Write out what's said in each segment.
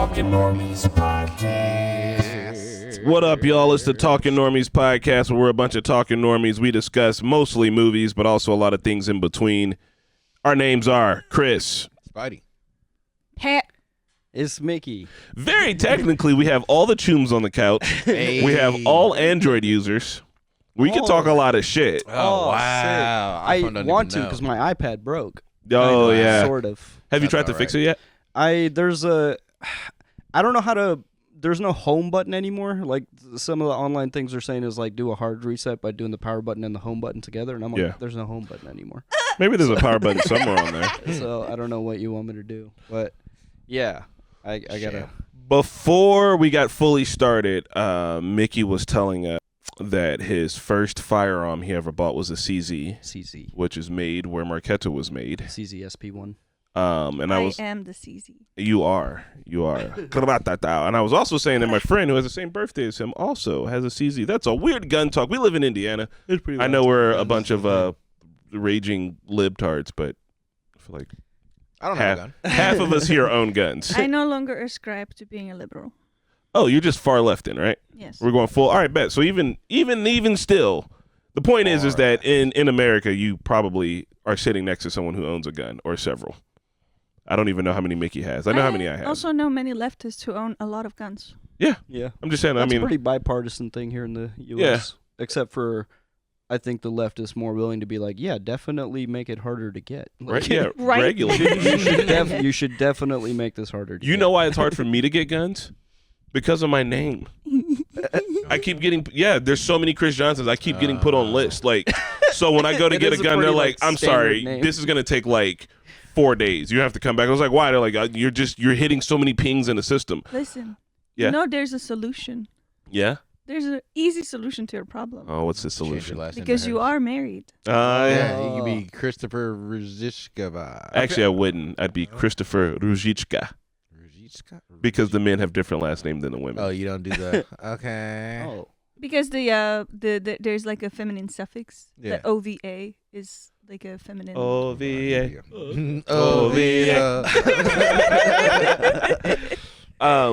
Talking Normies podcast. What up, y'all? It's the Talking Normies podcast, where we're a bunch of talking normies. We discuss mostly movies, but also a lot of things in between. Our names are Chris. Spidey. Hat. It's Mickey. Very technically, we have all the chooms on the couch. Hey. We have all Android users. We can talk a lot of shit. Oh, wow. I want to because my iPad broke. Oh, yeah. Sort of. Have you That's tried to fix it yet? I don't know how to, there's no home button anymore. Like some of the online things are saying is like do a hard reset by doing the power button and the home button together. And I'm like, Yeah. there's no home button anymore. Maybe there's a power button somewhere on there. So I don't know what you want me to do. But yeah, I gotta. Before we got fully started, Mickey was telling us that his first firearm he ever bought was a CZ, which is made where Marquetta was made. CZ SP1. And I am the CZ. You are. And I was also saying that my friend who has the same birthday as him also has a CZ. That's a weird gun talk. We live in Indiana. It's pretty. I know we're a bunch of raging libtards, but I feel like I don't have a gun. half of us here own guns. I no longer ascribe to being a liberal. Oh, you're just far left in, right? Yes. We're going full. All right, bet. So even still, the point is that in America, you probably are sitting next to someone who owns a gun or several. I don't even know how many Mickey has. I know how many I have. I also know many leftists who own a lot of guns. Yeah. Yeah. I'm just saying. That's I mean, a pretty bipartisan thing here in the U.S. Yeah. Except for, I think the left is more willing to be like, yeah, definitely make it harder to get. Right? Yeah. Right. Regulate. You should definitely make this harder to get. You know why it's hard for me to get guns? Because of my name. I keep getting, there's so many Chris Johnsons. I keep getting put on lists. Like, so when I go to get a gun, they're like, I'm sorry, this is going to take like 4 days. You have to come back. I was like, why? They're like, you're hitting so many pings in the system. Listen. Yeah. You know there's a solution. Yeah? There's an easy solution to your problem. Oh, what's the solution? Because you are married. Yeah, you could be Christopher Ruzicka. Actually, I wouldn't. I'd be Christopher Ruzicka. Because the men have different last names than the women. Oh, you don't do the okay. Oh. Because the there's like a feminine suffix. Yeah. The OVA is like a feminine. OVA.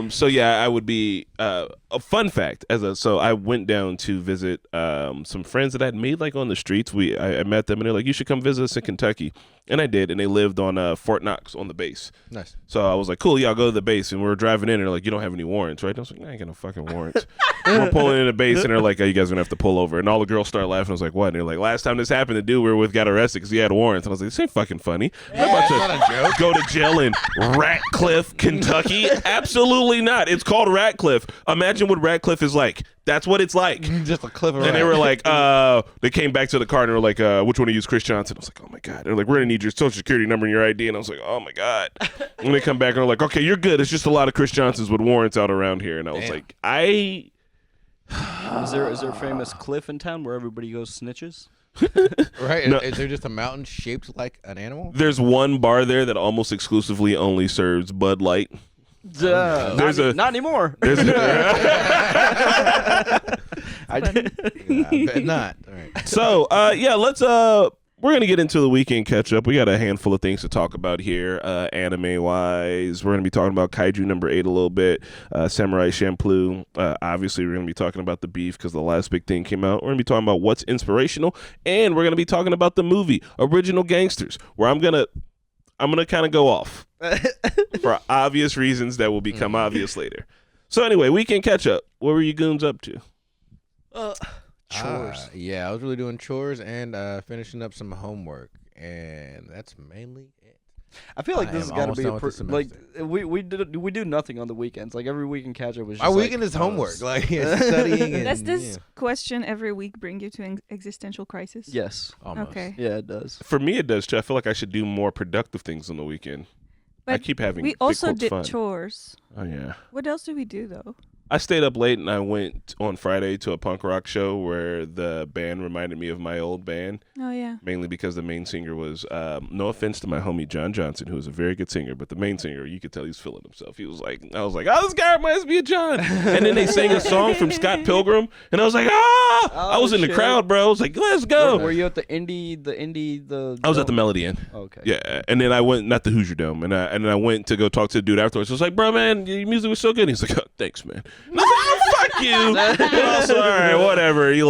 So yeah, I would be a fun fact so I went down to visit some friends that I had made like on the streets. I met them and they're like, you should come visit us in Kentucky, and I did, and they lived on Fort Knox on the base. Nice. So I was like, cool, yeah, I'll go to the base, and we were driving in and they're like, you don't have any warrants, right? And I was like, I ain't got no fucking warrants. We're pulling in the base and they're like, oh, you guys are gonna have to pull over, and all the girls started laughing. I was like, what? And they're like, last time this happened, the dude we were with got arrested because he had warrants. And I was like, this ain't fucking funny. I'm about to go to jail in Ratcliffe, Kentucky? Absolutely not. It's called Ratcliffe. Imagine what Ratcliffe is like. That's what it's like. Just a cliff of And they were like, they came back to the car and they were like, which one to use, Chris Johnson? I was like, oh my God. They're like, we're gonna need your social security number and your ID. And I was like, oh my God. And they come back and they're like, okay, you're good. It's just a lot of Chris Johnsons with warrants out around here. And I was like, is there a famous cliff in town where everybody goes snitches? Right? No. Is there just a mountain shaped like an animal? There's one bar there that almost exclusively only serves Bud Light. Not anymore. There's I did. I bet not. All right. So, let's we're gonna get into the weekend catch up. We got a handful of things to talk about here, anime wise. We're gonna be talking about Kaiju No. 8 a little bit, Samurai Champloo. Obviously, we're gonna be talking about the beef because the last big thing came out. We're gonna be talking about what's inspirational, and we're gonna be talking about the movie Original Gangstas, where I'm gonna kind of go off for obvious reasons that will become obvious later. So anyway, weekend catch up. What were you goons up to? Chores. Yeah, I was really doing chores and finishing up some homework, and that's mainly it. I feel like this has got to be like we do nothing on the weekends. Like every weekend catch up was just our weekend is homework, like studying. And, Does this question every week bring you to an existential crisis? Yes. Almost. Okay. Yeah, it does. For me, it does too. I feel like I should do more productive things on the weekend. But I keep having. we also quotes, did fun. chores. Oh yeah. What else do we do though? I stayed up late and I went on Friday to a punk rock show where the band reminded me of my old band. Oh yeah. Mainly because the main singer was, no offense to my homie John Johnson, who is a very good singer, but the main singer, you could tell he's feeling himself. He was like, I was like, oh, this guy reminds me of John. And then they sang a song from Scott Pilgrim, and I was like, I was in the crowd, bro. I was like, let's go. Were you at the indie? I was at the Melody Inn. Okay. Yeah, and then I went, not the Hoosier Dome, and then I went to go talk to the dude afterwards. I was like, bro, man, your music was so good. And he's like, oh, thanks, man. And I was like, oh, fuck you. But also, all right, whatever, you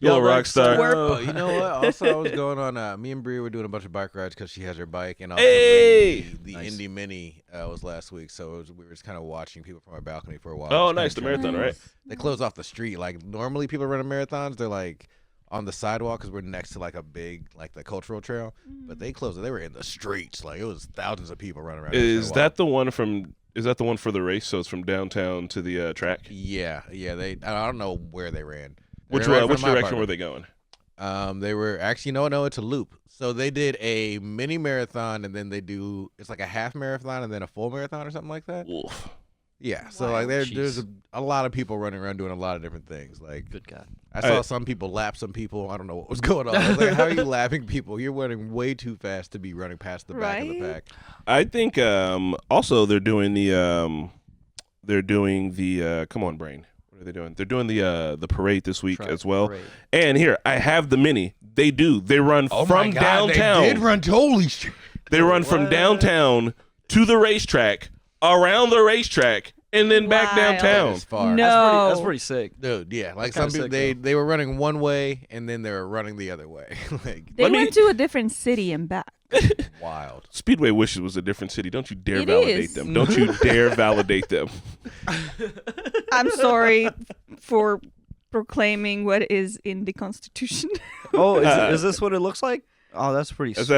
little rock star. Oh, you know what? Also, I was going on. Me and Bria were doing a bunch of bike rides because she has her bike, and also the Nice. Indy Mini was last week, so we were just kind of watching people from our balcony for a while. Oh, Just nice, the kinda marathon, right? They close off the street. Like normally, people running marathons, they're like on the sidewalk because we're next to like a big like the cultural trail. But they closed it. They were in the streets. Like it was thousands of people running around. Is that the one from? Is that the one for the race? So it's from downtown to the track. Yeah. I don't know where they ran. Which They ran right in front which of my direction were apartment. they going? They were actually no, it's a loop. So they did a mini marathon and then they do it's like a half marathon and then a full marathon or something like that. Wolf. Yeah. So Wow. like there's Jeez. a lot of people running around doing a lot of different things. Like Good God. I saw some people lap some people. I don't know what was going on. I was like, how are you lapping people? You're running way too fast to be running past the back of the Right? pack. I think also they're doing the come on brain. What are they doing? They're doing the parade this week as well. Parade. And here I have the mini. They run from downtown. They did run. Holy shit. They run from downtown to the racetrack, around the racetrack, and then back Wild. downtown. As far. No. That's pretty sick. Dude, yeah. Like That's some kinda people, sick, they were running one way and then they were running the other way. Like They Let me- went to a different city and back. wild. Speedway wishes was a different city. Don't you dare It validate is. them. Don't you dare validate them. I'm sorry for proclaiming what is in the Constitution. Oh, is this what it looks like? Oh, that's pretty That's sweet.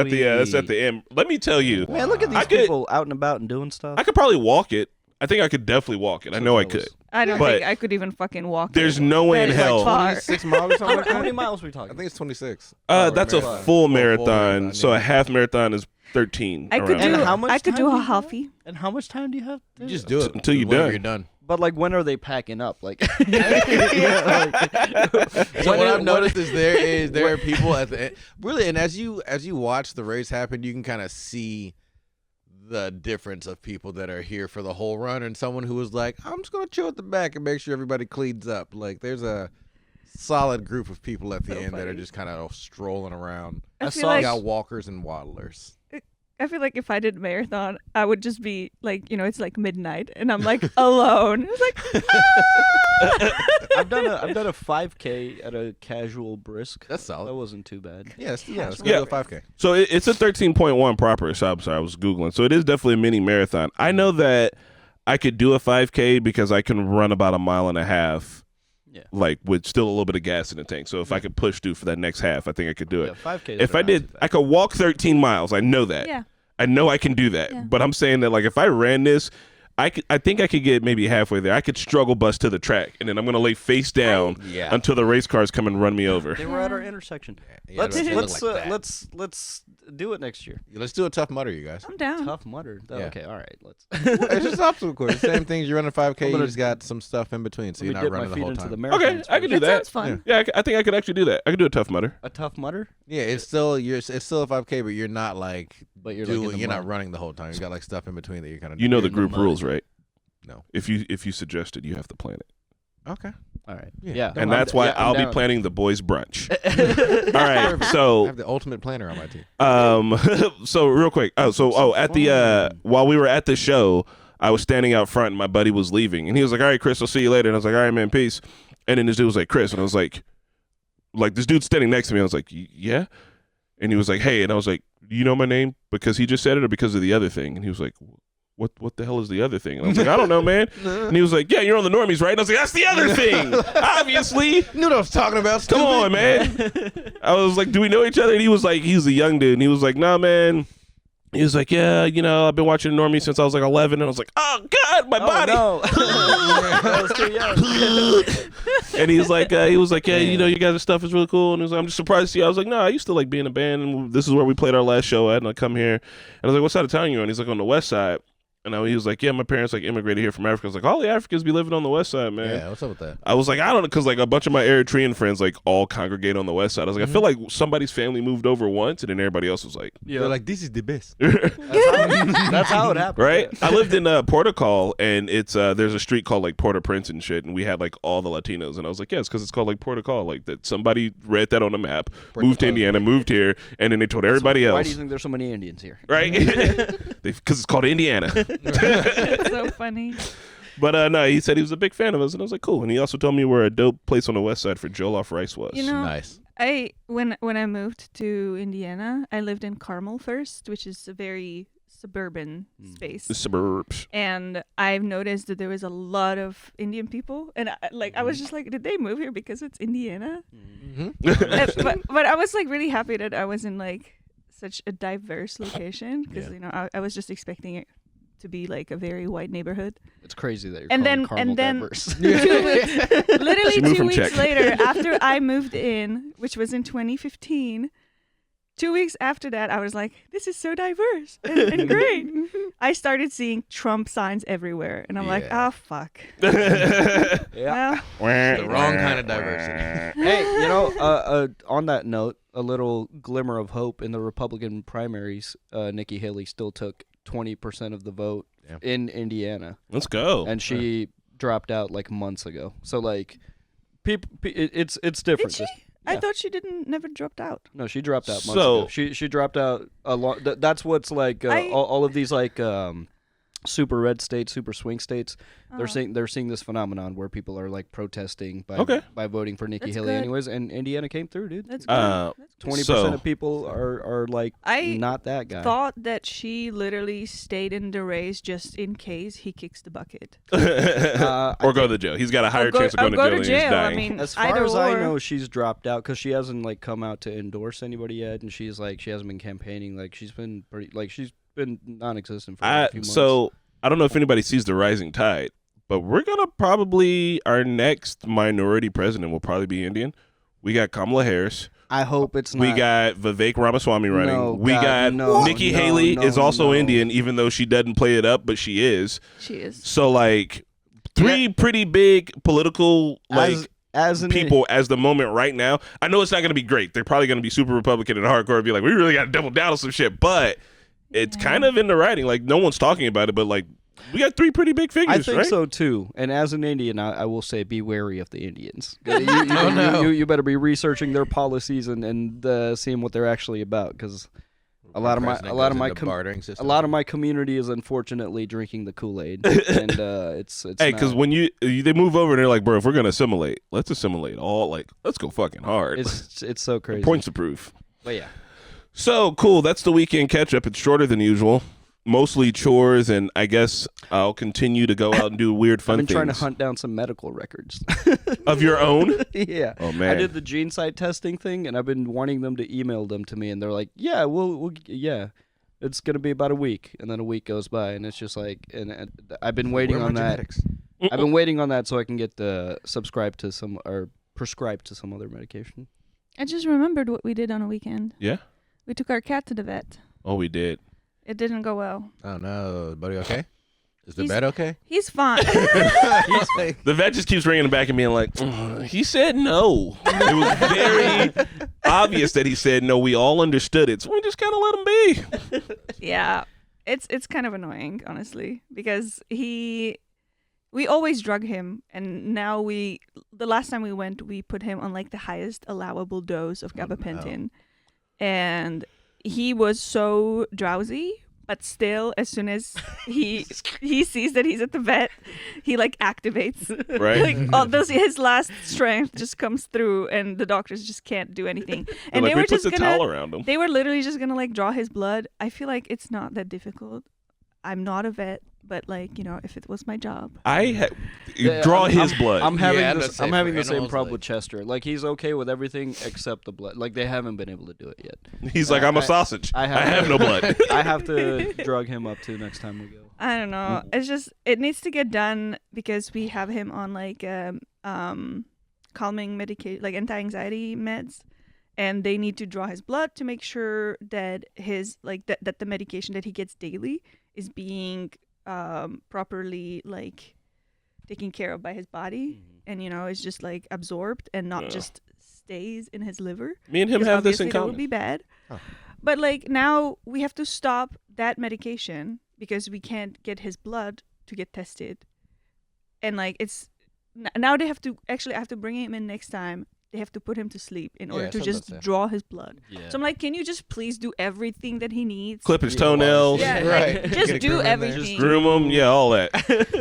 at the end. Let me tell you, Man, look at these I could- people out and about and doing stuff. I could probably walk it. I think I could definitely walk it. I know I could. I don't But think I could even fucking walk. There's it. no way in That is hell. far. 26 miles or something like How many that? miles are we I talking? think it's 26. That's a marathon. full marathon. marathon, So yeah. a half marathon is 13. I could around do. there. And how much I could time do do a you have? halfie. And how much time do you have? to You just do do it? it Until you're whenever done. You're done. But like, when are they packing up? Like, So what I've noticed is there are people at the end, really, and as you watch the race happen, you can kind of see the difference of people that are here for the whole run and someone who was like, I'm just gonna chill at the back and make sure everybody cleans up. Like there's a solid group of people at the So end that are funny. just kind of strolling around. I I feel saw like You got walkers and waddlers. I feel like if I did a marathon, I would just be like, it's like midnight, and I'm like alone. It's like, I've done a 5K at a casual brisk. That's solid. That wasn't too bad. Let's go Yeah. to the 5K. So it's a 13.1 proper. So I'm sorry, I was Googling. So it is definitely a mini marathon. I know that I could do a 5K because I can run about a mile and a half. Yeah. Like with still a little bit of gas in the tank. So if I could push through for that next half, I think I could do it. Yeah, 5K. If I did, I could walk 13 miles. I know that. yeah, I know I can do that. Yeah. But I'm saying that like if I ran this, I think I could get maybe halfway there. I could struggle bus to the track, and then I'm gonna lay face down Yeah. until the race cars come and run me over. They were at our intersection. Yeah, Let's it looked like that. let's do it next year. Let's do a tough mutter, you guys. I'm down. Tough Mudder. Yeah. Okay, all right. Let's. It's just obstacle course. Same things. You're running 5K. I'm You gonna- just got some stuff in between, so Let you're me not dip my running the feet whole into time. the marathon. Okay, I can do That that. sounds fun. Yeah, I think I could actually do that. I could do a tough mutter. A Tough Mudder, Yeah, it's still a 5K, but you're not like but you're like in the you're not mud. running the whole time. You got like stuff in between that you're kind of. You know the in the group mud. rules, right? No. If you suggest it, you have to plan it. Okay. All right. Yeah. Yeah. And I'm that's d- why yeah, I'm I'll be down. planning the boys' brunch. All right, I so have the ultimate planner on my team. so real quick. At the while we were at the show, I was standing out front and my buddy was leaving, and he was like, "All right, Chris, I'll see you later." And I was like, "All right, man, peace." And then this dude was like, "Chris," and I was like this dude's standing next to me. I was like, "Yeah," and he was like, "Hey," and I was like, "You know my name because he just said it or because of the other thing?" And he was like, What the hell is the other thing? And I was like, I don't know, man. And he was like, yeah, you're on the Normies, right? And I was like, that's the other thing, obviously. You know what I was talking about? Come on, man. I was like, do we know each other? And he was like, he's a young dude. And he was like, nah, man. He was like, yeah, I've been watching Normies since I was like 11. And I was like, oh, God, my body. No. I was too young. And he was like, yeah, you guys' stuff is really cool. And he was like, I'm just surprised to see you. I was like, no, I used to like being in a band. And this is where we played our last show at. And I come here. And I was like, what side of town are you on? He's like, on the west side. And he was like, yeah, my parents like immigrated here from Africa. I was like, all the Africans be living on the west side, man. Yeah, what's up with that? I was like, I don't know, because like a bunch of my Eritrean friends like all congregate on the west side. I was like, I feel like somebody's family moved over once, and then everybody else was like, They're like, this is the best. That's how it happened. right? Yeah. I lived in Portugal, and it's there's a street called like Port-au-Prince and shit, and we had like all the Latinos, and I was like, yeah, it's because it's called like Portugal, like that somebody read that on the map, moved to Indiana, moved here, and then they told everybody else. Why do you think there's so many Indians here? Right? Because it's called Indiana. It's so funny. But no, he said he was a big fan of us, and I was like, cool. And he also told me where a dope place on the west side for jollof rice was. You know, Nice. when I moved to Indiana, I lived in Carmel first, which is a very suburban space. The suburbs. And I've noticed that there was a lot of Indian people, and I was just like, did they move here because it's Indiana? but I was like really happy that I was in like such a diverse location, because you know I was just expecting it to be like a very white neighborhood. It's crazy that you're And calling then- Carmel and then- diverse. 2 weeks, literally She moved 2 from weeks Czech. later, after I moved in, which was in 2015. 2 weeks after that, I was like, this is so diverse and great. I started seeing Trump signs everywhere. And I'm like, Yeah. oh, fuck. Yeah. Well, The wrong kind of diversity. Hey, you know, on that note, a little glimmer of hope in the Republican primaries. Nikki Haley still took 20% of the vote Yeah. in Indiana, Let's go. and she dropped out like months ago. So like, it's different. did she? This- I Yeah. thought she never dropped out. No, she dropped out months So- ago. She dropped out a lot. That's what's like I- all of these like super red states, super swing states. They're Uh-huh. they're seeing this phenomenon where people are like protesting Okay. by voting for Nikki That's Haley good. anyways, and Indiana came through, dude. That's good. Uh, That's good. 20% So- of people are like I not that guy. thought that she literally stayed in the race just in case he kicks the bucket. or go to jail. He's got a higher chance of going to jail than he's I dying. mean, As either far as I or. know, she's dropped out because she hasn't like come out to endorse anybody yet, and she's like she hasn't been campaigning. Like she's been non-existent for a few months. So I don't know if anybody sees the rising tide, but we're gonna probably our next minority president will probably be Indian. We got Kamala Harris. I hope it's not. We got Vivek Ramaswamy running. No, we God, got no, Nikki no, Haley no, is also no. Indian, even though she doesn't play it up, but she is. She is. So like three pretty big political like as an people as the moment right now. I know it's not going to be great. They're probably going to be super Republican and hardcore and be like, we really got to double down on some shit. But it's kind of in the writing. Like no one's talking about it, but like we got three pretty big figures, I think right? so too. And as an Indian, I will say, be wary of the Indians. no. You better be researching their policies and seeing what they're actually about, because a lot of my community is unfortunately drinking the Kool-Aid, and it's Hey, not- because when they move over and they're like, bro, if we're gonna assimilate, let's assimilate all. Like, let's go fucking hard. it's so crazy. Points to proof. But yeah, So cool. That's the weekend catch up. It's shorter than usual. Mostly chores, and I guess I'll continue to go out and do weird fun I've been things. trying to hunt down some medical records. Of your own? Yeah. Oh man. I did the gene site testing thing, and I've been wanting them to email them to me, and they're like, "Yeah, yeah, it's gonna be about a week," and then a week goes by, and it's just like, and I've been waiting on that. I've been waiting on that so I can get prescribed to some other medication. I just remembered what we did on a weekend. Yeah. We took our cat to the vet. Oh, we did. It didn't go well. Oh no, buddy, okay? Is the He's- bed okay? He's fine. He's like, The vet just keeps ringing back and being like, he said no. It was very obvious that he said no. We all understood it, so we just kind of let him be. Yeah, it's kind of annoying, honestly, because we always drug him, and now the last time we went, we put him on like the highest allowable dose of gabapentin, and he was so drowsy. But still, as soon as he sees that he's at the vet, he like activates. Right. Like all his last strength just comes through, and the doctors just can't do anything. And Like, they we were put just the gonna. towel around him. They were literally just gonna like draw his blood. I feel like it's not that difficult. I'm not a vet, but like, you know, if it was my job. Draw his blood. I'm having Yeah, this. that's I'm safe having for the same animals, problem like- with Chester. Like he's okay with everything except the blood. Like they haven't been able to do it yet. He's like, I'm a sausage. I have no blood. I have to drug him up too next time we go. I don't know. It's just it needs to get done because we have him on like calming medication, like anti-anxiety meds, and they need to draw his blood to make sure that his that the medication that he gets daily is being properly like taken care of by his body, and it's just like absorbed and not just stays in his liver. Me and him Because have this in obviously that common. would be bad. Oh. But like now we have to stop that medication because we can't get his blood to get tested, and like now they have to actually I have to bring him in next time. They have to put him to sleep in order to just draw his blood. Yeah. So I'm like, can you just please do everything that he needs? Clip his toenails. Yeah, Right. like, Get just a do groomer in there. everything. Just groom him, yeah, all that.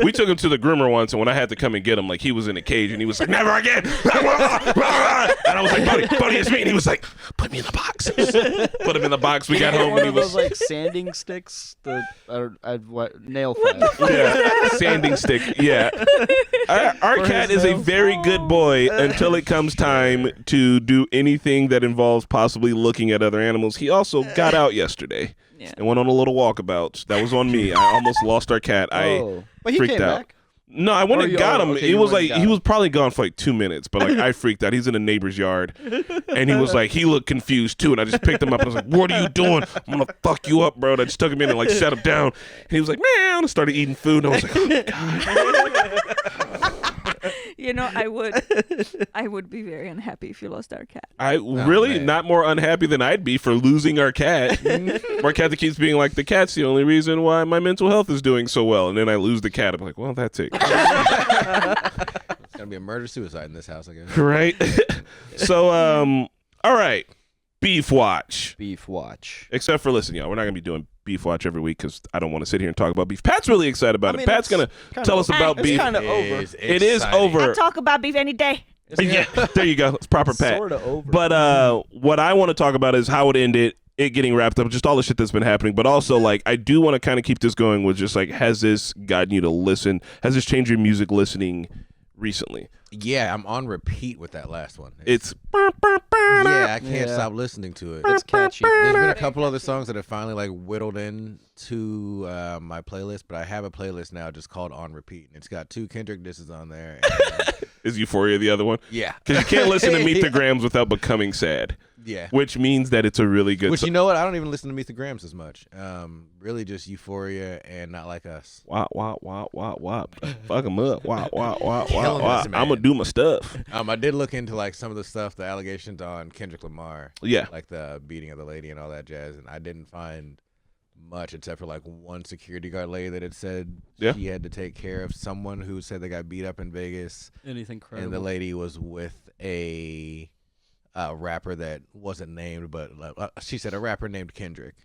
We took him to the groomer once, and when I had to come and get him, like he was in a cage, and he was like, "Never again!" And I was like, "Buddy, it's me." And he was like, "Put me in the box." Put him in the box. We got home, One and he of was those like sanding sticks, nail file. yeah, sanding stick. Yeah, our For cat his is a nails. very good boy until it comes time to do anything that involves possibly looking at other animals. He also got out yesterday. Yeah. And went on a little walkabout. That was on me. I almost lost our cat. But he freaked came out. back. No, I went Or and you- got him. okay, He you was went and like got he him. was probably gone for like 2 minutes, but like I freaked out. He's in a neighbor's yard, and he was like he looked confused too. And I just picked him up and I was like, "What are you doing? I'm gonna fuck you up, bro." And I just took him in and like set him down. And he was like, "Man," and started eating food. And I was like, "Oh God." I would be very unhappy if you lost our cat. I really man. not more unhappy than I'd be for losing our cat. Our cat that keeps being like, the cat's the only reason why my mental health is doing so well. And then I lose the cat. I'm like, well, that's it. It's gonna be a murder-suicide in this house, I guess. Right? So, all right. Beef watch. Beef watch. Except for, listen, y'all, we're not going to be doing beef watch every week because I don't want to sit here and talk about beef. Pat's really excited about I mean, it. Pat's going to tell us about beef. It's kind of over. It is over. Talk about beef any day. Yeah, there you go. It's proper Pat. Sort of over. But what I want to talk about is how it ended, it getting wrapped up, just all the shit that's been happening. But also, like, I do want to kind of keep this going with just like, has this gotten you to listen? Has this changed your music listening recently? Yeah, I'm on repeat with that last one. It's yeah, I can't Yeah. stop listening to it. It's catchy. There's been a couple other songs that have finally like whittled into my playlist, but I have a playlist now just called On Repeat, and it's got 2 Kendrick disses on there. And, Is Euphoria the other one? yeah, Because you can't listen to Meet the Yeah. Grams without becoming sad, yeah. which means that it's a really good Which song. you know what? I don't even listen to Meet the Grams as much. Really just Euphoria and Not Like Us. Wop, wop, wop, wop, wop. Fuck them up. Wop, wop, wop, wop, Killing wop. us, I'm man. going to do my stuff. I did look into like some of the stuff, the allegations on Kendrick Lamar. Yeah. Like the beating of the lady and all that jazz, and I didn't find much except for like one security guard lady that had said Yeah. she had to take care of someone who said they got beat up in Vegas, Anything credible. and the lady was with a rapper that wasn't named, but she said a rapper named Kendrick.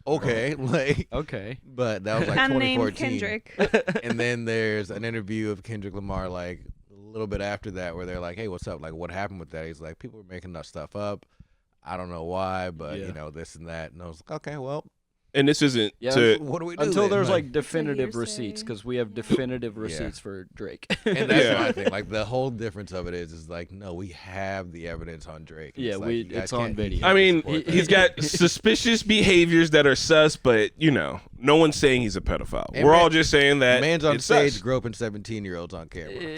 Okay, like Okay. but that was like Unnamed 2014. Kendrick. And then there's an interview of Kendrick Lamar like a little bit after that where they're like, "Hey, what's up? Like, what happened with that?" He's like, "People were making that stuff up. I don't know why, but Yeah. you know this and that." And I was like, "Okay, well, And this isn't Yeah, to. what do we do Until then?" there's like definitive hearsay. receipts, because we have definitive receipts for Drake. and that's Yeah. my thing. Like the whole difference of it is like, no, we have the evidence on Drake. Yeah, like, we- you guys it's on can't- video. I mean, support that. he's got suspicious behaviors that are sus, but, you know, no one's saying he's a pedophile. And We're man- all just saying that man's on it's stage sus. groping 17-year-olds on camera.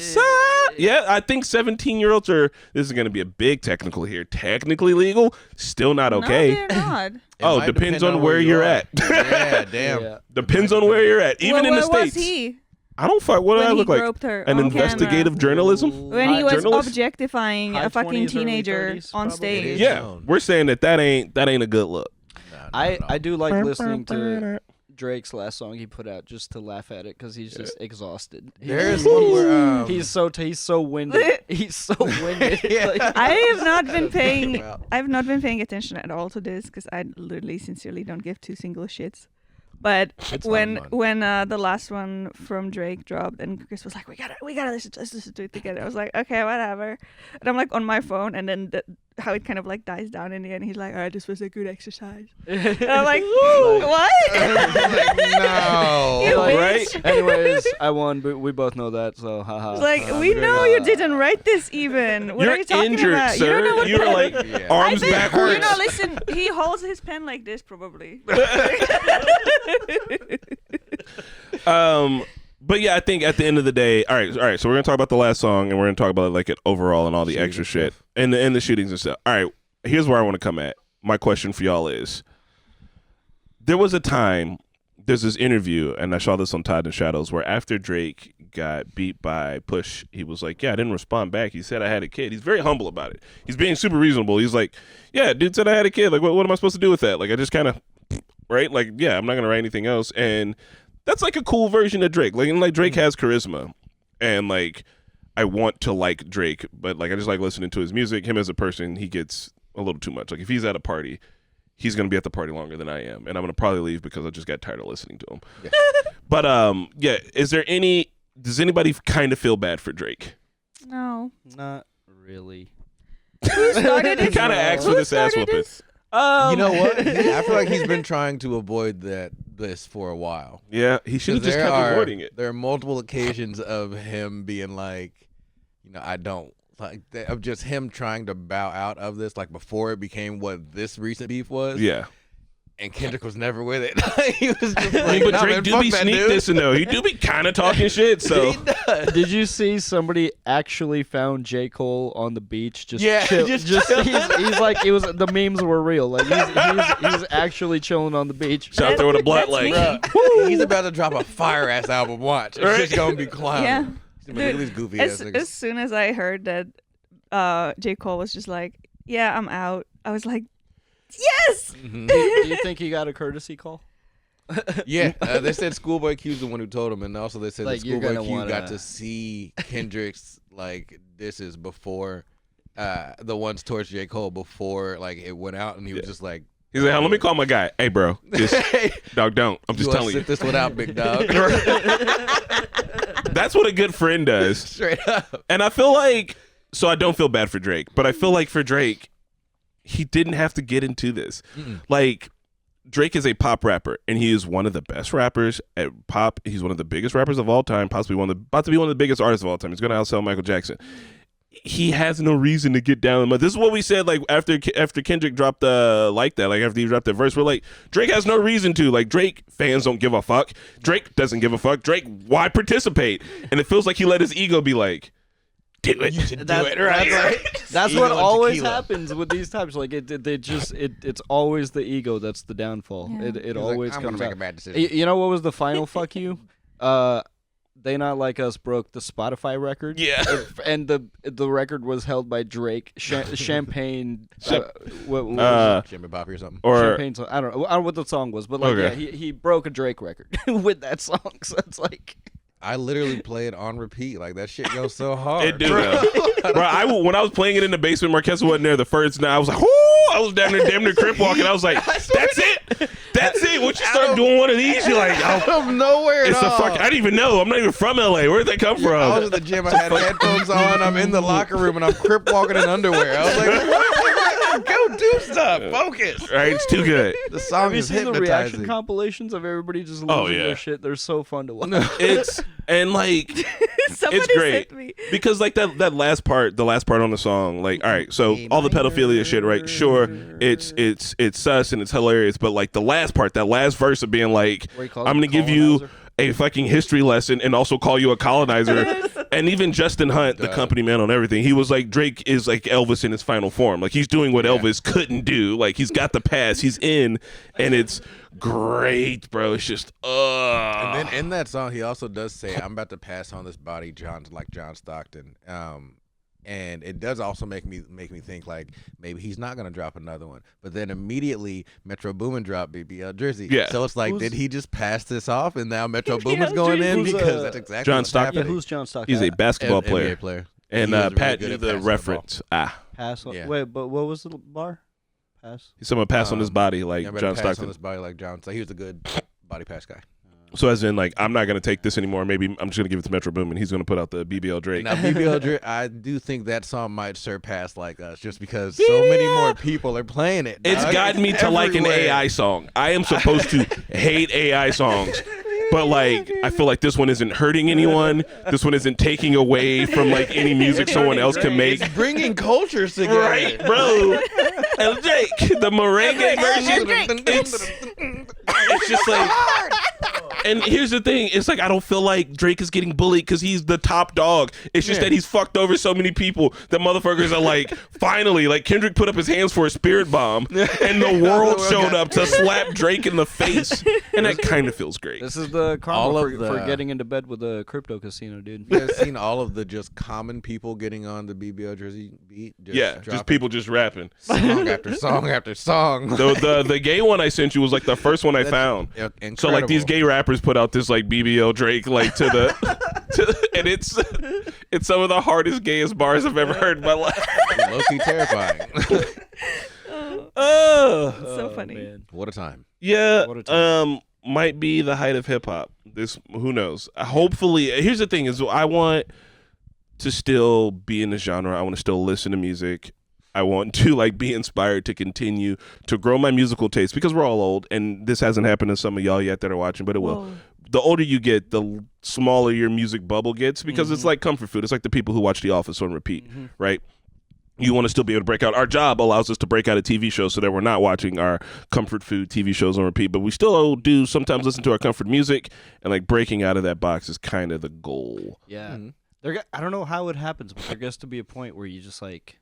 Yeah, I think 17-year-olds are, this is going to be a big technical here, technically legal, still not okay. No, they're not. It Oh, might depends depend on where you you're are. at. Yeah, damn. Yeah. Depends on where you're at. Even in the Where States. was he I don't fuck. What do when I he look like? groped her An on investigative camera? journalism? When he was Journalist? objectifying High a fucking 20s, early teenager 30s, on probably. stage. Yeah, known. we're saying that ain't a good look. No, not I at all. do like listening to Drake's last song he put out just to laugh at it because he's just exhausted. There's one where He's so winded. He's so winded. Yeah. Like, I have not been paying. Well, I've not been paying attention at all to this because I literally, sincerely don't give 2 single shits. But It's when fun. the last one from Drake dropped and Chris was like, we gotta listen to it together. I was like, okay, whatever. And I'm like on my phone, and then how it kind of like dies down in the end. He's like, all right, this was a good exercise. And I'm like, what? like, no. You Like, bitch. anyways, I won, but we both know that, so haha. It's like, we know you didn't write this even. What You're are you talking injured, about? sir. You don't know what You were like Yeah. arms I bet, backwards. You know, listen, he holds his pen like this probably. But yeah, I think at the end of the day, all right. So we're gonna talk about the last song, and we're gonna talk about like it overall and all the Shootings extra and shit stuff. and the shootings and stuff. All right, here's where I want to come at. My question for y'all is: there was a time there's this interview, and I saw this on Tide and Shadows, where after Drake got beat by Push, he was like, yeah, I didn't respond back. He said I had a kid. He's very humble about it. He's being super reasonable. He's like, yeah, dude said I had a kid. Like, what am I supposed to do with that? Like, I just kind of, right? Like, yeah, I'm not going to write anything else. And that's like a cool version of Drake. Like, and like Drake has charisma. And like, I want to like Drake, but like, I just like listening to his music. Him as a person, he gets a little too much. Like, if he's at a party, he's going to be at the party longer than I am. And I'm going to probably leave because I just got tired of listening to him. Yeah. But, yeah, does anybody kind of feel bad for Drake? No. Not really. Who started He it? kind of asked for this ass whooping. You know what? I feel like he's been trying to avoid this for a while. Yeah, he should have just kept avoiding it. There are multiple occasions of him being like, I don't like, of just him trying to bow out of this, like before it became what this recent beef was. Yeah. And Kendrick was never with it. He was just like, but nah, Drake man, do fuck be that sneak dude. dissing though. He do be kind of talking shit. So He does. Did you see somebody actually found J. Cole on the beach? Just Yeah, chill, just he's like, it was, the memes were real. Like he's actually chilling on the beach. out there with a black That's like, me. Bruh, he's about to drop a fire ass album. Watch, it's just gonna be clown. Yeah. Look at these goofy ass As niggas. soon as I heard that J. Cole was just like, yeah, I'm out, I was like, yes! Mhm. Do you think he got a courtesy call? Yeah, they said Schoolboy Q's the one who told him, and also they said Like, that you're Schoolboy gonna Q wanna- got to see Kendrick's like disses before the ones towards J. Cole before like it went out, and he was just like, he's like, let me call my guy. Hey, bro, just dog, don't. I'm "You just wanna telling you. sit this one out, big dog." That's what a good friend does. Straight up. And I feel like, so I don't feel bad for Drake, but I feel like for Drake, he didn't have to get into this. Like, Drake is a pop rapper, and he is one of the best rappers at pop. He's one of the biggest rappers of all time, possibly about to be one of the biggest artists of all time. He's going to outsell Michael Jackson. He has no reason to get down. But this is what we said, like, after Kendrick dropped like that, like, after he dropped that verse, we're like, Drake has no reason to. Like, Drake fans don't give a fuck. Drake doesn't give a fuck. Drake, why participate? And it feels like he let his ego be like, do it. You should do it, right? That's Ego what and always tequila. happens with these types. Like it's always the ego that's the downfall. Yeah. It He's like, always I'm gonna comes make out. a bad decision. You know what was the final fuck you? They Not Like Us broke the Spotify record. Yeah. And the record was held by Drake. Champagne. What was it? Jimmy Poppy or something. Or Champagne song. I don't know what the song was, but like Okay. yeah, he broke a Drake record with that song. So it's like I literally play it on repeat. Like that shit goes so hard. it do. bro. Bro, when I was playing it in the basement, Marquesa wasn't there the first night. I was like, whoo! I was damn near crip walking. I was like, that's it. That's it. Once you start doing one of these, you're like, Out oh, of nowhere it's at a all. fuck. I didn't even know. I'm not even from LA. Where'd that come from? I was at the gym. I had headphones on. I'm in the locker room and I'm crip walking in underwear. I was like, go do stuff. Focus. Right? It's too good. The song have you is seen the reaction hypnotizing. compilations of everybody just losing Oh, yeah. their shit? They're so fun to watch. It's and like Somebody it's great sent me. because like that last part, the last part on the song, like all right, so all the pedophilia shit, right? Sure, it's sus and it's hilarious, but like the last part, that last verse of being like, Where he calls I'm him gonna give you colonizer. a fucking history lesson and also call you a colonizer. And even Justin Hunt, the company man on everything, he was like, Drake is like Elvis in his final form. Like he's doing what Elvis couldn't do. Like he's got the pass, he's in, and it's great, bro. It's just And then in that song, he also does say, "I'm about to pass on this body, John Stockton." And it does also make me think like maybe he's not gonna drop another one. But then immediately Metro Boomin dropped BBL Jersey. Yeah. So it's like, Who's- did he just pass this off and now Metro Boomin's going in? Who's, Because that's exactly John what's Stockton? Yeah, happening. who's John Stockton? he's a basketball player. NBA player. And He is really Pat good knew at the passing the ball. reference. Pass on. Yeah. Wait, but what was the bar? Pass. He's someone pass on his body like Yeah, better John pass on Stockton. his body like John. So he was a good body pass guy. So as in like, I'm not gonna take this anymore. Maybe I'm just gonna give it to Metro Boomin. He's gonna put out the BBL Drake. Now BBL Drake, I do think that song might surpass Like Us just because so many more people are playing it. It's dog. gotten me to like an everywhere. AI song. I am supposed to hate AI songs. But like, I feel like this one isn't hurting anyone. This one isn't taking away from like any music someone else can make. It's bringing cultures together. Right, bro. And Jake, the merengue version. It's just like And here's the thing: it's like I don't feel like Drake is getting bullied because he's the top dog. It's just that he's fucked over so many people that motherfuckers are like, finally, like Kendrick put up his hands for a spirit bomb, and the world showed up to slap Drake in the face, and that kind of feels great. This is the karma for getting into bed with a crypto casino, dude. You guys seen all of the just common people getting on the BBL Jersey beat? Just people just rapping song after song after song. The gay one I sent you was like the first one I found. Incredible. So like these gay rappers put out this like BBL Drake like to the and it's some of the hardest gayest bars I've ever heard in my life. Low-key terrifying. So funny. Man. What a time. Yeah. What a time. Might be the height of hip hop. This who knows. Hopefully, here's the thing: is I want to still be in the genre. I want to still listen to music. I want to like be inspired to continue to grow my musical taste because we're all old, and this hasn't happened to some of y'all yet that are watching, but it will. Whoa. The older you get, the smaller your music bubble gets because it's like comfort food. It's like the people who watch The Office on repeat, right? You want to still be able to break out. Our job allows us to break out a TV show so that we're not watching our comfort food TV shows on repeat, but we still do sometimes listen to our comfort music, and like breaking out of that box is kind of the goal. Yeah. I don't know how it happens, but there gets to be a point where you just like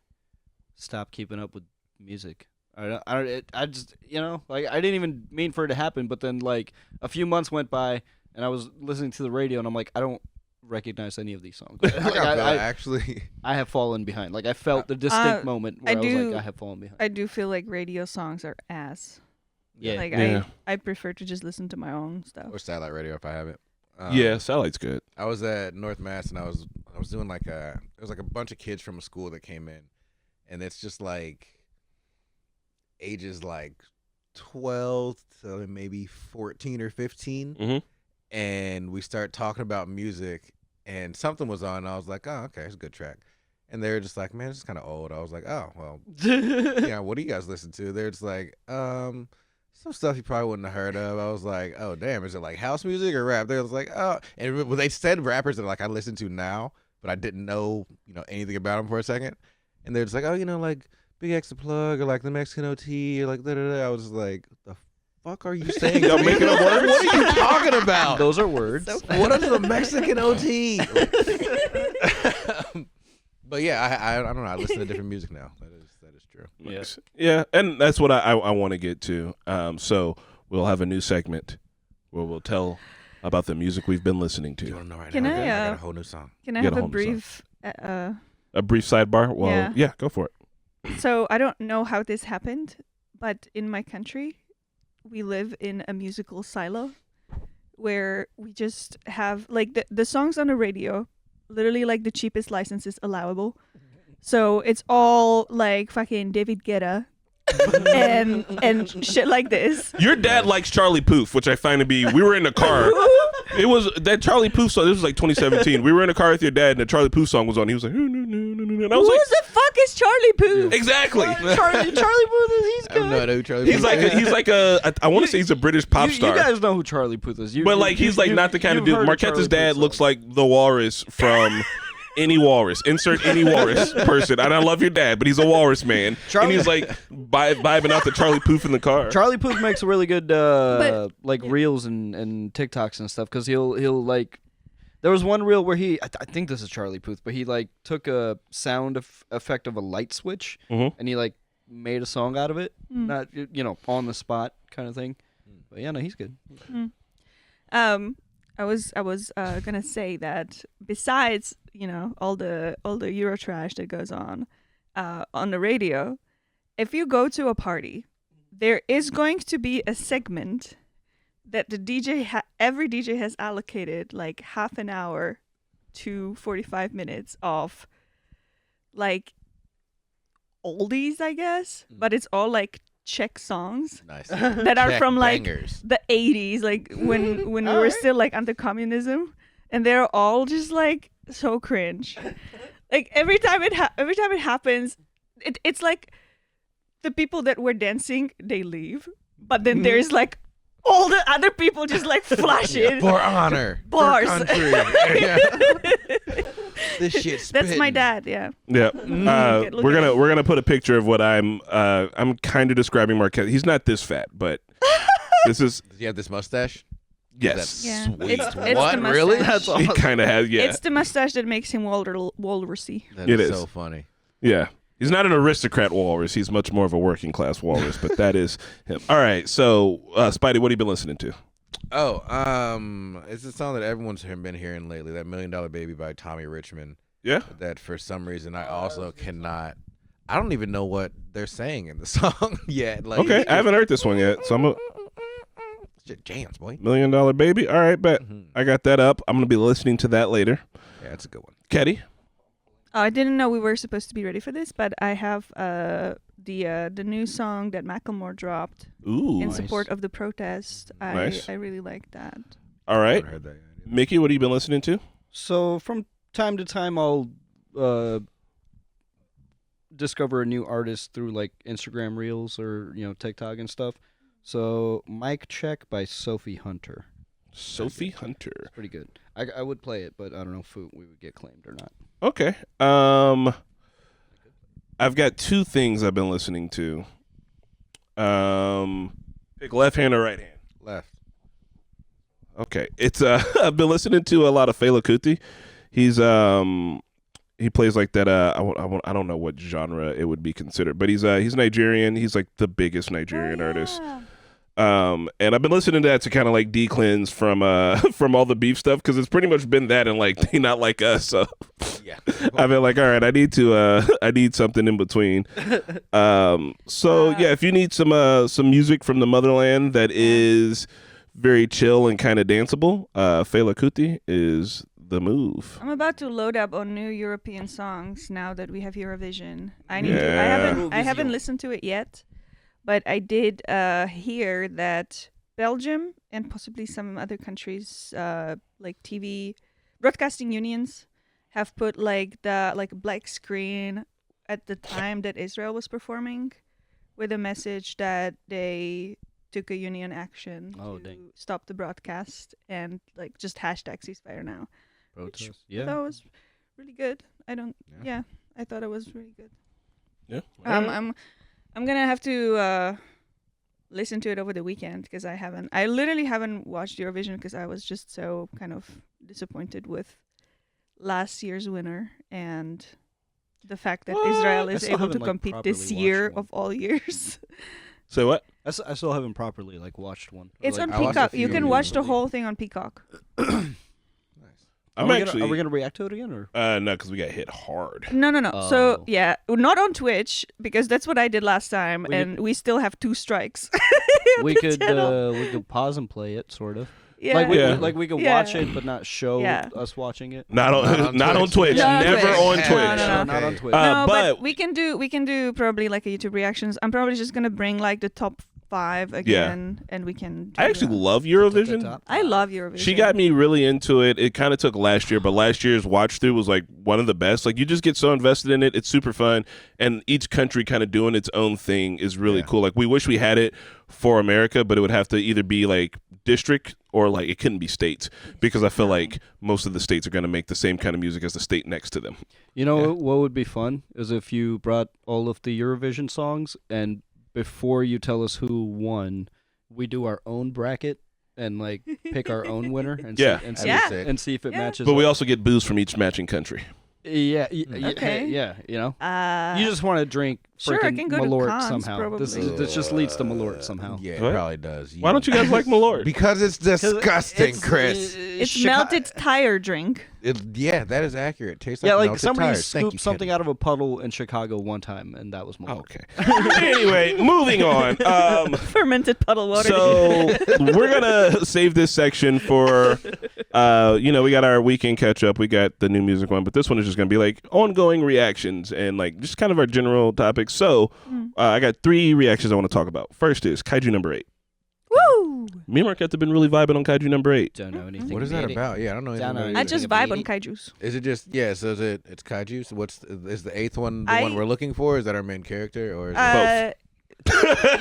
stop keeping up with music. I just, you know, like I didn't even mean for it to happen, but then like a few months went by and I was listening to the radio and I'm like, I don't recognize any of these songs. Actually, I have fallen behind. Like I felt the distinct moment where I was like, I have fallen behind. I do feel like radio songs are ass. Yeah. Like I prefer to just listen to my own stuff. or satellite radio if I have it. Yeah, satellite's good. I was at North Mass and I was doing like there was like a bunch of kids from a school that came in, and it's just like ages like 12 to maybe 14 or 15, and we start talking about music, and something was on, and I was like, oh, okay, it's a good track. And they were just like, man, it's kind of old. I was like, oh, well, yeah, what do you guys listen to? They're just like, some stuff you probably wouldn't have heard of. I was like, oh, damn, is it like house music or rap? They was like, oh, and they said rappers that like I listen to now, but I didn't know, anything about them for a second. And they're just like, oh, like Big X the Plug or like the Mexican OT or like da-da-da. I was just like, the fuck are you saying? Y'all making up words? What are you talking about? Those are words. What is the Mexican OT? But yeah, I don't know. I listen to different music now. That is true. Yes. Yeah, and that's what I want to get to. So we'll have a new segment where we'll tell about the music we've been listening to. You want to know right Can now? I, I got a whole new song. Can I have a brief A brief sidebar? Well, yeah, go for it. So I don't know how this happened, but in my country, we live in a musical silo where we just have like the songs on the radio, literally like the cheapest licenses allowable. So it's all like fucking David Guetta and shit like this. Your dad likes Charlie Puth, which I find to be. We were in the car. It was that Charlie Puth song. This was like 2017. We were in a car with your dad, and the Charlie Puth song was on. He was like, no, no, no, no. And I was Who like, the fuck is Charlie Puth? exactly. Charlie Puth he's I have no good. idea who Charlie He's Puth like a. I want to say he's a British pop star. You guys know who Charlie Puth is. But like he's like not the kind of dude. Marquette's dad looks like the walrus from any walrus. Insert any walrus person. And I love your dad, but he's a walrus man. And he's like vibing out the Charlie Puth in the car. Charlie Puth makes really good like reels and TikToks and stuff because he'll like. There was one reel where I think this is Charlie Puth, but he like took a sound effect of a light switch and he like made a song out of it, not on the spot kind of thing. But yeah, no, he's good. I was gonna say that besides all the Eurotrash that goes on the radio, if you go to a party, there is going to be a segment that the DJ every DJ has allocated like half an hour to 45 minutes of like oldies, I guess, but it's all like Czech songs that are from like the 80s, like when we were still like under communism, and they're all just like so cringe. Like every time it happens, it's like the people that were dancing, they leave, but then there's like all the other people just like flashing for honor, bars. for country. This shit's That's my dad. Yeah. Yeah. We're gonna put a picture of what I'm kind of describing Marquette. He's not this fat, but this is. Does he have this mustache? Yes. Yeah. Sweet. It's the What? mustache. Really? That's He kind of has. Yeah. It's the mustache that makes him walrusy. That It is is. so funny. Yeah. He's not an aristocrat walrus. He's much more of a working class walrus, but that is him. All right. So, Spidey, what have you been listening to? Oh, it's a song that everyone's been hearing lately. That $1 Million Baby by Tommy Richmond. Yeah. That for some reason I also cannot. I don't even know what they're saying in the song yet. Like, Okay. I haven't heard this one yet. So I'm a It's just jams, boy. $1 Million Baby. All right. Bet. I got that up. I'm going to be listening to that later. Yeah, that's a good one. Keddy? Oh, I didn't know we were supposed to be ready for this, but I have the new song that Macklemore dropped Ooh. in support of the protest. Nice. I really like that. All right. I haven't heard that yet. Mickey, what have you been listening to? So from time to time, I'll discover a new artist through like Instagram Reels or TikTok and stuff. So Mic Check by Sophie Hunter. Sophie Hunter. It's pretty good. I would play it, but I don't know if we would get claimed or not. Okay. I've got two things I've been listening to. Pick left hand or right hand? Left. Okay. It's I've been listening to a lot of Fela Kuti. He's he plays like that I don't know what genre it would be considered, but he's Nigerian. He's like the biggest Nigerian artist. And I've been listening to that to kind of like de-cleanse from from all the beef stuff, because it's pretty much been that and like They Not Like Us. So Yeah. I've been like, all right, I need something in between. So yeah, if you need some music from the motherland that is very chill and kind of danceable, Fela Kuti is the move. I'm about to load up on new European songs now that we have Eurovision. I Yeah. haven't listened to it yet, but I did hear that Belgium and possibly some other countries, like TV broadcasting unions, have put like a black screen at the time that Israel was performing, with a message that they took a union action to stop the broadcast and like just hashtag ceasefire now. Protest. I thought it was really good. I thought it was really good. Yeah. I'm gonna have to listen to it over the weekend, because I literally haven't watched Eurovision because I was just so kind of disappointed with last year's winner and the fact that Israel is able to compete this year of all years. Say what? I still haven't properly watched one. It's on I watched a Peacock. few You can of watch them. the whole thing on Peacock. Are we gonna react to it again, or no, because we got hit hard. No. So Oh. yeah, not on Twitch, because that's what I did last time, we still have 2 strikes. we The could channel. we could pause and play it, sort of. Yeah. We could Yeah. watch it, but not show Yeah. us watching it. Not on Twitch. Not on Never Twitch. on No, Twitch. no, no. Not on Twitch. No, but but we can do probably like a YouTube reactions. I'm probably just gonna bring like the top 5 again, and we can. I actually love Eurovision. I love Eurovision. She got me really into it. It kind of took last year, but last year's watch through was like one of the best. Like, you just get so invested in it. It's super fun, and each country kind of doing its own thing is really cool. Like, we wish we had it for America, but it would have to either be like district or like it couldn't be states, because I feel like most of the states are going to make the same kind of music as the state next to them. You know what would be fun is if you brought all of the Eurovision songs, and before you tell us who won, we do our own bracket and like pick our own winner and Yeah. see if it matches. But we up. also get booze from each matching country. Yeah, Okay. yeah, you just want to drink Sure, I freaking can go to Malort cons, somehow. This just leads to Malort somehow. Yeah, it What? probably does. Why don't you guys like Malort? Because it's disgusting, Chris. It's melted tire drink. Yeah, that is accurate. Tastes like Yeah, like melted somebody tires. Thank you, scooped something Kenny. out of a puddle in Chicago one time, and that was Malort. Okay. Anyway, moving on. Fermented puddle water. So we're gonna save this section for, we got our weekend catch up. We got the new music one, but this one is just gonna be like ongoing reactions and like just kind of our general topics. So I got 3 reactions I want to talk about. First is Kaiju number 8. Woo! Me and Marquette have been really vibing on Kaiju number 8. Don't know anything. What is that about it. about? Yeah, I don't know anything Don't know about it. I either. just vibe on kaijus. Is it just So is it's kaiju? So is the 8th one the I- one we're looking for? Is that our main character, or is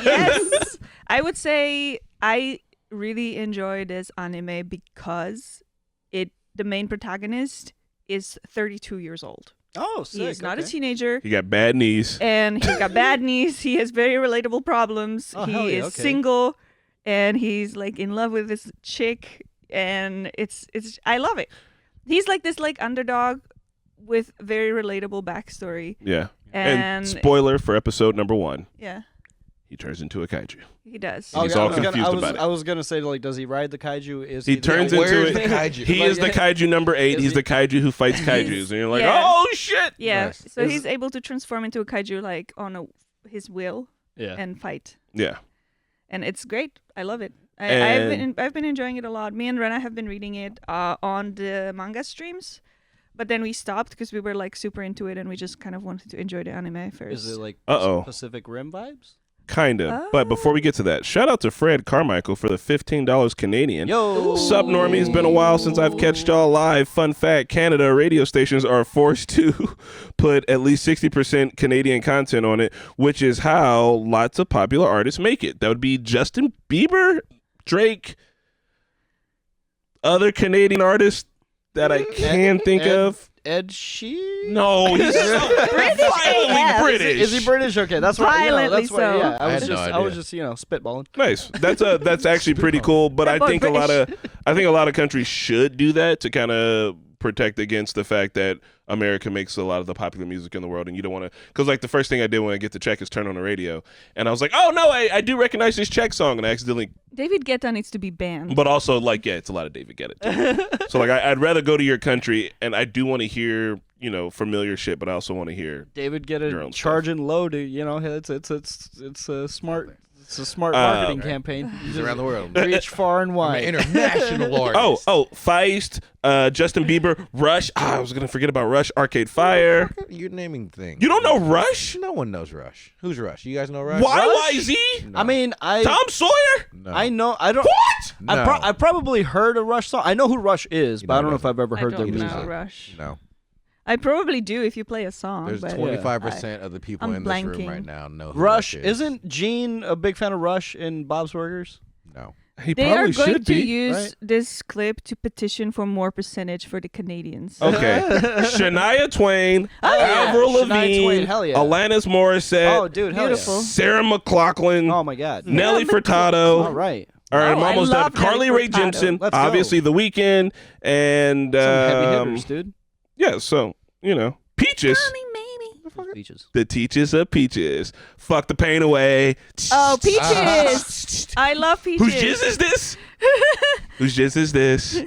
Yes, I would say I really enjoy this anime because the main protagonist is 32 years old. Oh, sick. He is not a okay. teenager, He got bad knees. and he's got bad knees. He has very relatable problems. Oh, he hell yeah, is okay. single, and he's like in love with this chick, and it's I love it. He's like this like underdog with very relatable backstory. Yeah. And spoiler for episode number 1. Yeah. He turns into a kaiju. He does. He's all confused about it. I was gonna say, like, does he ride the kaiju? Is he turns into the kaiju? He is the kaiju number 8. He's the kaiju who fights kaijus, and you're like, oh shit! Yeah. Nice. So he's able to transform into a kaiju like on his will and fight. Yeah. And it's great. I love it. I've been enjoying it a lot. Me and Rena have been reading it on the manga streams, but then we stopped because we were like super into it, and we just kind of wanted to enjoy the anime first. Is it like Pacific Rim vibes? Kinda. But before we get to that, shout out to Fred Carmichael for the $15 Canadian. Yo! Sup, Normies? Been a while since I've catched y'all live. Fun fact, Canada radio stations are forced to put at least 60% Canadian content on it, which is how lots of popular artists make it. That would be Justin Bieber, Drake, other Canadian artists that I can think of. Ed Sheeran? No, he's violently British. Is he British? Okay, that's what. Violently that's what. so. Yeah, I was just spitballing. Nice. That's actually pretty cool. But I think a lot of countries should do that to kind of protect against the fact that America makes a lot of the popular music in the world, and you don't want to. Because like the first thing I did when I get to Czech is turn on the radio, and I was like, oh no, I do recognize this Czech song, and I accidentally. David Guetta needs to be banned. But also like it's a lot of David Guetta too. So like I'd rather go to your country, and I do want to hear familiar shit, but I also want to hear David Guetta charging low to it's a smart. It's a smart marketing campaign. He's around the world. Reach far and wide. International artist. Feist, Justin Bieber, Rush. I was gonna forget about Rush. Arcade Fire. You're naming things. You don't know Rush? No one knows Rush. Who's Rush? You guys know Rush? YYZ? No. I mean, Tom Sawyer? No. I know. I don't. What? No. I probably heard a Rush song. I know who Rush is, but I don't know if I've ever heard their I don't music. know Rush. No. I probably do if you play a song. There's but 25% of the people I'm in this room blanking. right now know who Rush is. isn't Gene a big fan of Rush in Bob's Burgers? No. He They are probably going should to be. use right? this clip to petition for more percentage for the Canadians. Okay. Shania Twain, Oh, yeah. Avril Shania Lavigne, Twain, hell yeah. Alanis Morissette, Oh, dude, hell Beautiful. Sarah McLachlan, yeah. Oh my God. Nelly but- Furtado. All right. All right, Oh, I'm I almost done. love Carly Nelly Rae Furtado. Jepsen, Let's go. obviously The Weeknd, and Some heavy hitters, dude. yeah, so Peaches. Beaches. The Teachers of Peaches. Fuck the pain away. Oh, Peaches! I love Peaches. Whose jizz is this? Whose jizz is this?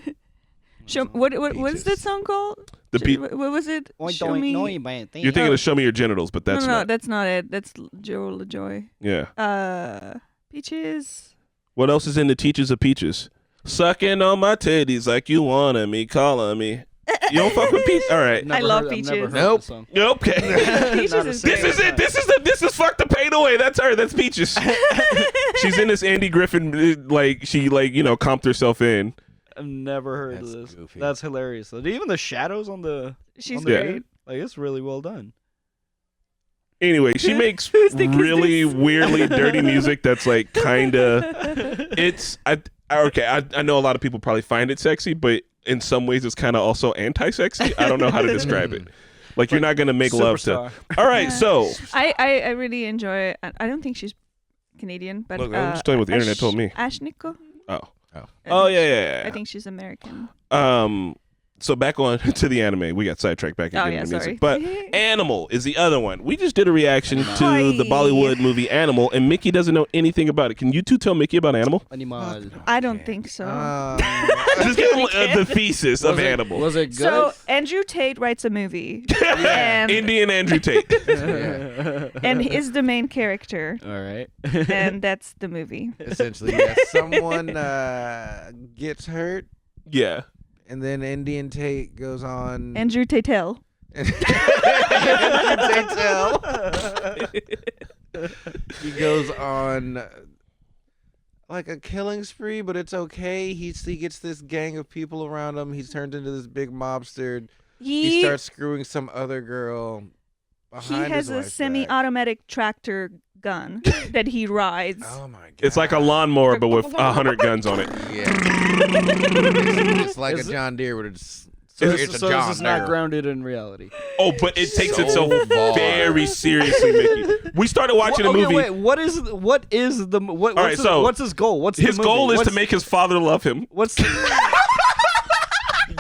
What's that song called? What was it? Show me. You're thinking of Show Me Your Genitals, but that's no, not. that's not it. That's Joe LaJoy. Yeah. Peaches. What else is in the Teachers of Peaches? Sucking on my titties like you wanted me, calling me. You don't fuck with Peaches? All right. I love Peaches. Nope. Okay. Peaches is This is it. This is Fuck the Pain Away. That's her. That's Peaches. She's in this Andy Griffin, she comped herself in. I've never heard That's of this. goofy. That's hilarious. Even the shadows on the She's on the great. beard, like it's really well done. Anyway, she makes Whose dick is really this? weirdly dirty music that's like kind of. I know a lot of people probably find it sexy, but in some ways it's kind of also anti-sexy. I don't know how to describe it. Like you're not gonna make love to. Superstar. All right, so I really enjoy it. I don't think she's Canadian, but look, I'm just telling you what the internet told me. Ashnikko. Oh yeah. I think she's American. So back on to the anime. We got sidetracked back into the music. sorry. But Animal is the other one. We just did a reaction to the Bollywood movie Animal, and Mickey doesn't know anything about it. Can you two tell Mickey about Animal? Animal. I don't think so. Just give him the thesis of Animal. Was it good? So Andrew Tate writes a movie, and Indian Andrew Tate. and is the main character, All right. and that's the movie. Essentially, yeah. Someone gets hurt, Yeah. and then Indian Tate goes on. Andrew Tatel. He goes on like a killing spree, but it's okay. He gets this gang of people around him. He's turned into this big mobster. He starts screwing some other girl behind He has his a wife's back. semi-automatic tractor gun that he rides. Oh my god! It's like a lawnmower, but with 100 guns on it. Yeah. It's like a John Deere, but it's So It's this, a so John this is not there. grounded in reality. Oh, but it takes So itself far. very seriously, Mickey. We started watching a movie. Wait, what is the what? All right, so what's his goal? What's his the movie? goal is What's- to make his father love him. What's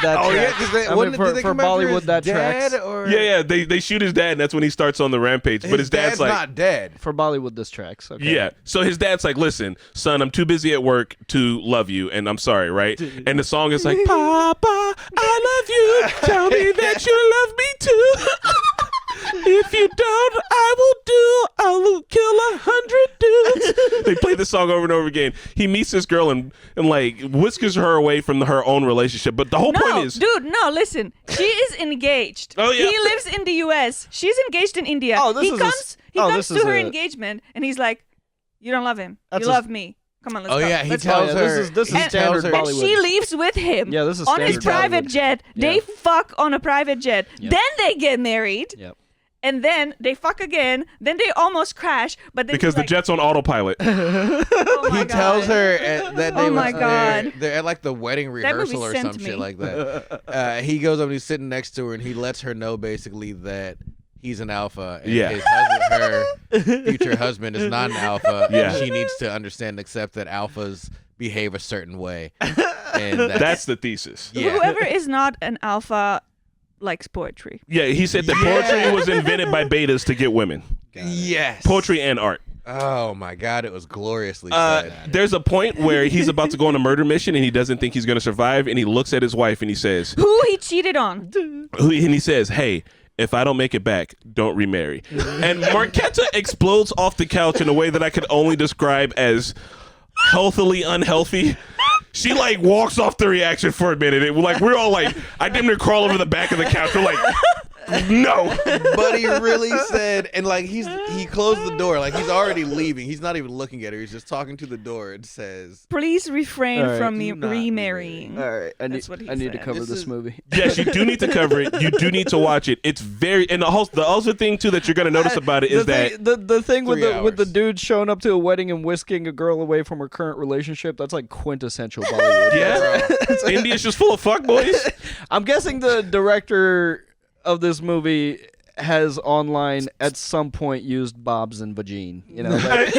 that? Oh yeah, tracks. because I mean, for Bollywood that tracks. Or... Yeah, they shoot his dad, and that's when he starts on the rampage. But his dad's like, not dead. For Bollywood this tracks. Okay. yeah. So his dad's like, listen, son, I'm too busy at work to love you, and I'm sorry, right? And the song is like, Papa, I love you. Tell me that you love me too. If you don't, I will kill 100 dudes. They play the song over and over again. He meets this girl and like whiskers her away from her own relationship. But the whole point is, dude, no, listen. She is engaged. Oh, yeah. He lives in the U.S. She's engaged in India. Oh, this he is comes. a- He oh, comes this to is her a- engagement, and he's like, "You don't love him. That's You a- love me. Come on, let's Oh go. yeah, he Let's tells go." her. this is he standard tells her- And Bollywood. she leaves with him. Yeah, this is on his standard private Bollywood. jet. Yeah. They fuck on a private jet. Yep. Then they get married. Yep. And then they fuck again. Then they almost crash. But then because he's the like, jet's on autopilot. oh my He tells God. her that they Oh my God. they're at like the wedding That movie rehearsal or sent some me. shit like that. He goes up and he's sitting next to her and he lets her know basically that he's an alpha and Yeah. his husband, her future husband is not an alpha. Yeah. And she needs to understand and accept that alphas behave a certain way. And That's the thesis. yeah. Whoever is not an alpha likes poetry. Yeah, he said that poetry was invented by betas to get women. Yes. Poetry and art. Oh my God, it was gloriously said. There's a point where he's about to go on a murder mission and he doesn't think he's going to survive, and he looks at his wife and he says, Who he cheated on. and he says, hey, if I don't make it back, don't remarry. And Marquetta explodes off the couch in a way that I could only describe as healthily unhealthy. She like walks off the reaction for a minute. We're all like, I didn't even crawl over the back of the couch. We're like, no. But he really said, and like he closed the door, like he's already leaving. He's not even looking at her. He's just talking to the door and says, Please refrain All right. from me Do not remarrying. All right, I That's what he need to said. cover This this is- movie. Yes, you do need to cover it. You do need to watch it. It's very, and the other thing too that you're going to notice about it is that the thing with 3 the hours. dude showing up to a wedding and whisking a girl away from her current relationship, that's like quintessential Bollywood. yeah, India's just full of fuckboys. I'm guessing the director of this movie has online at some point used Bob's and Vagine. You know, like,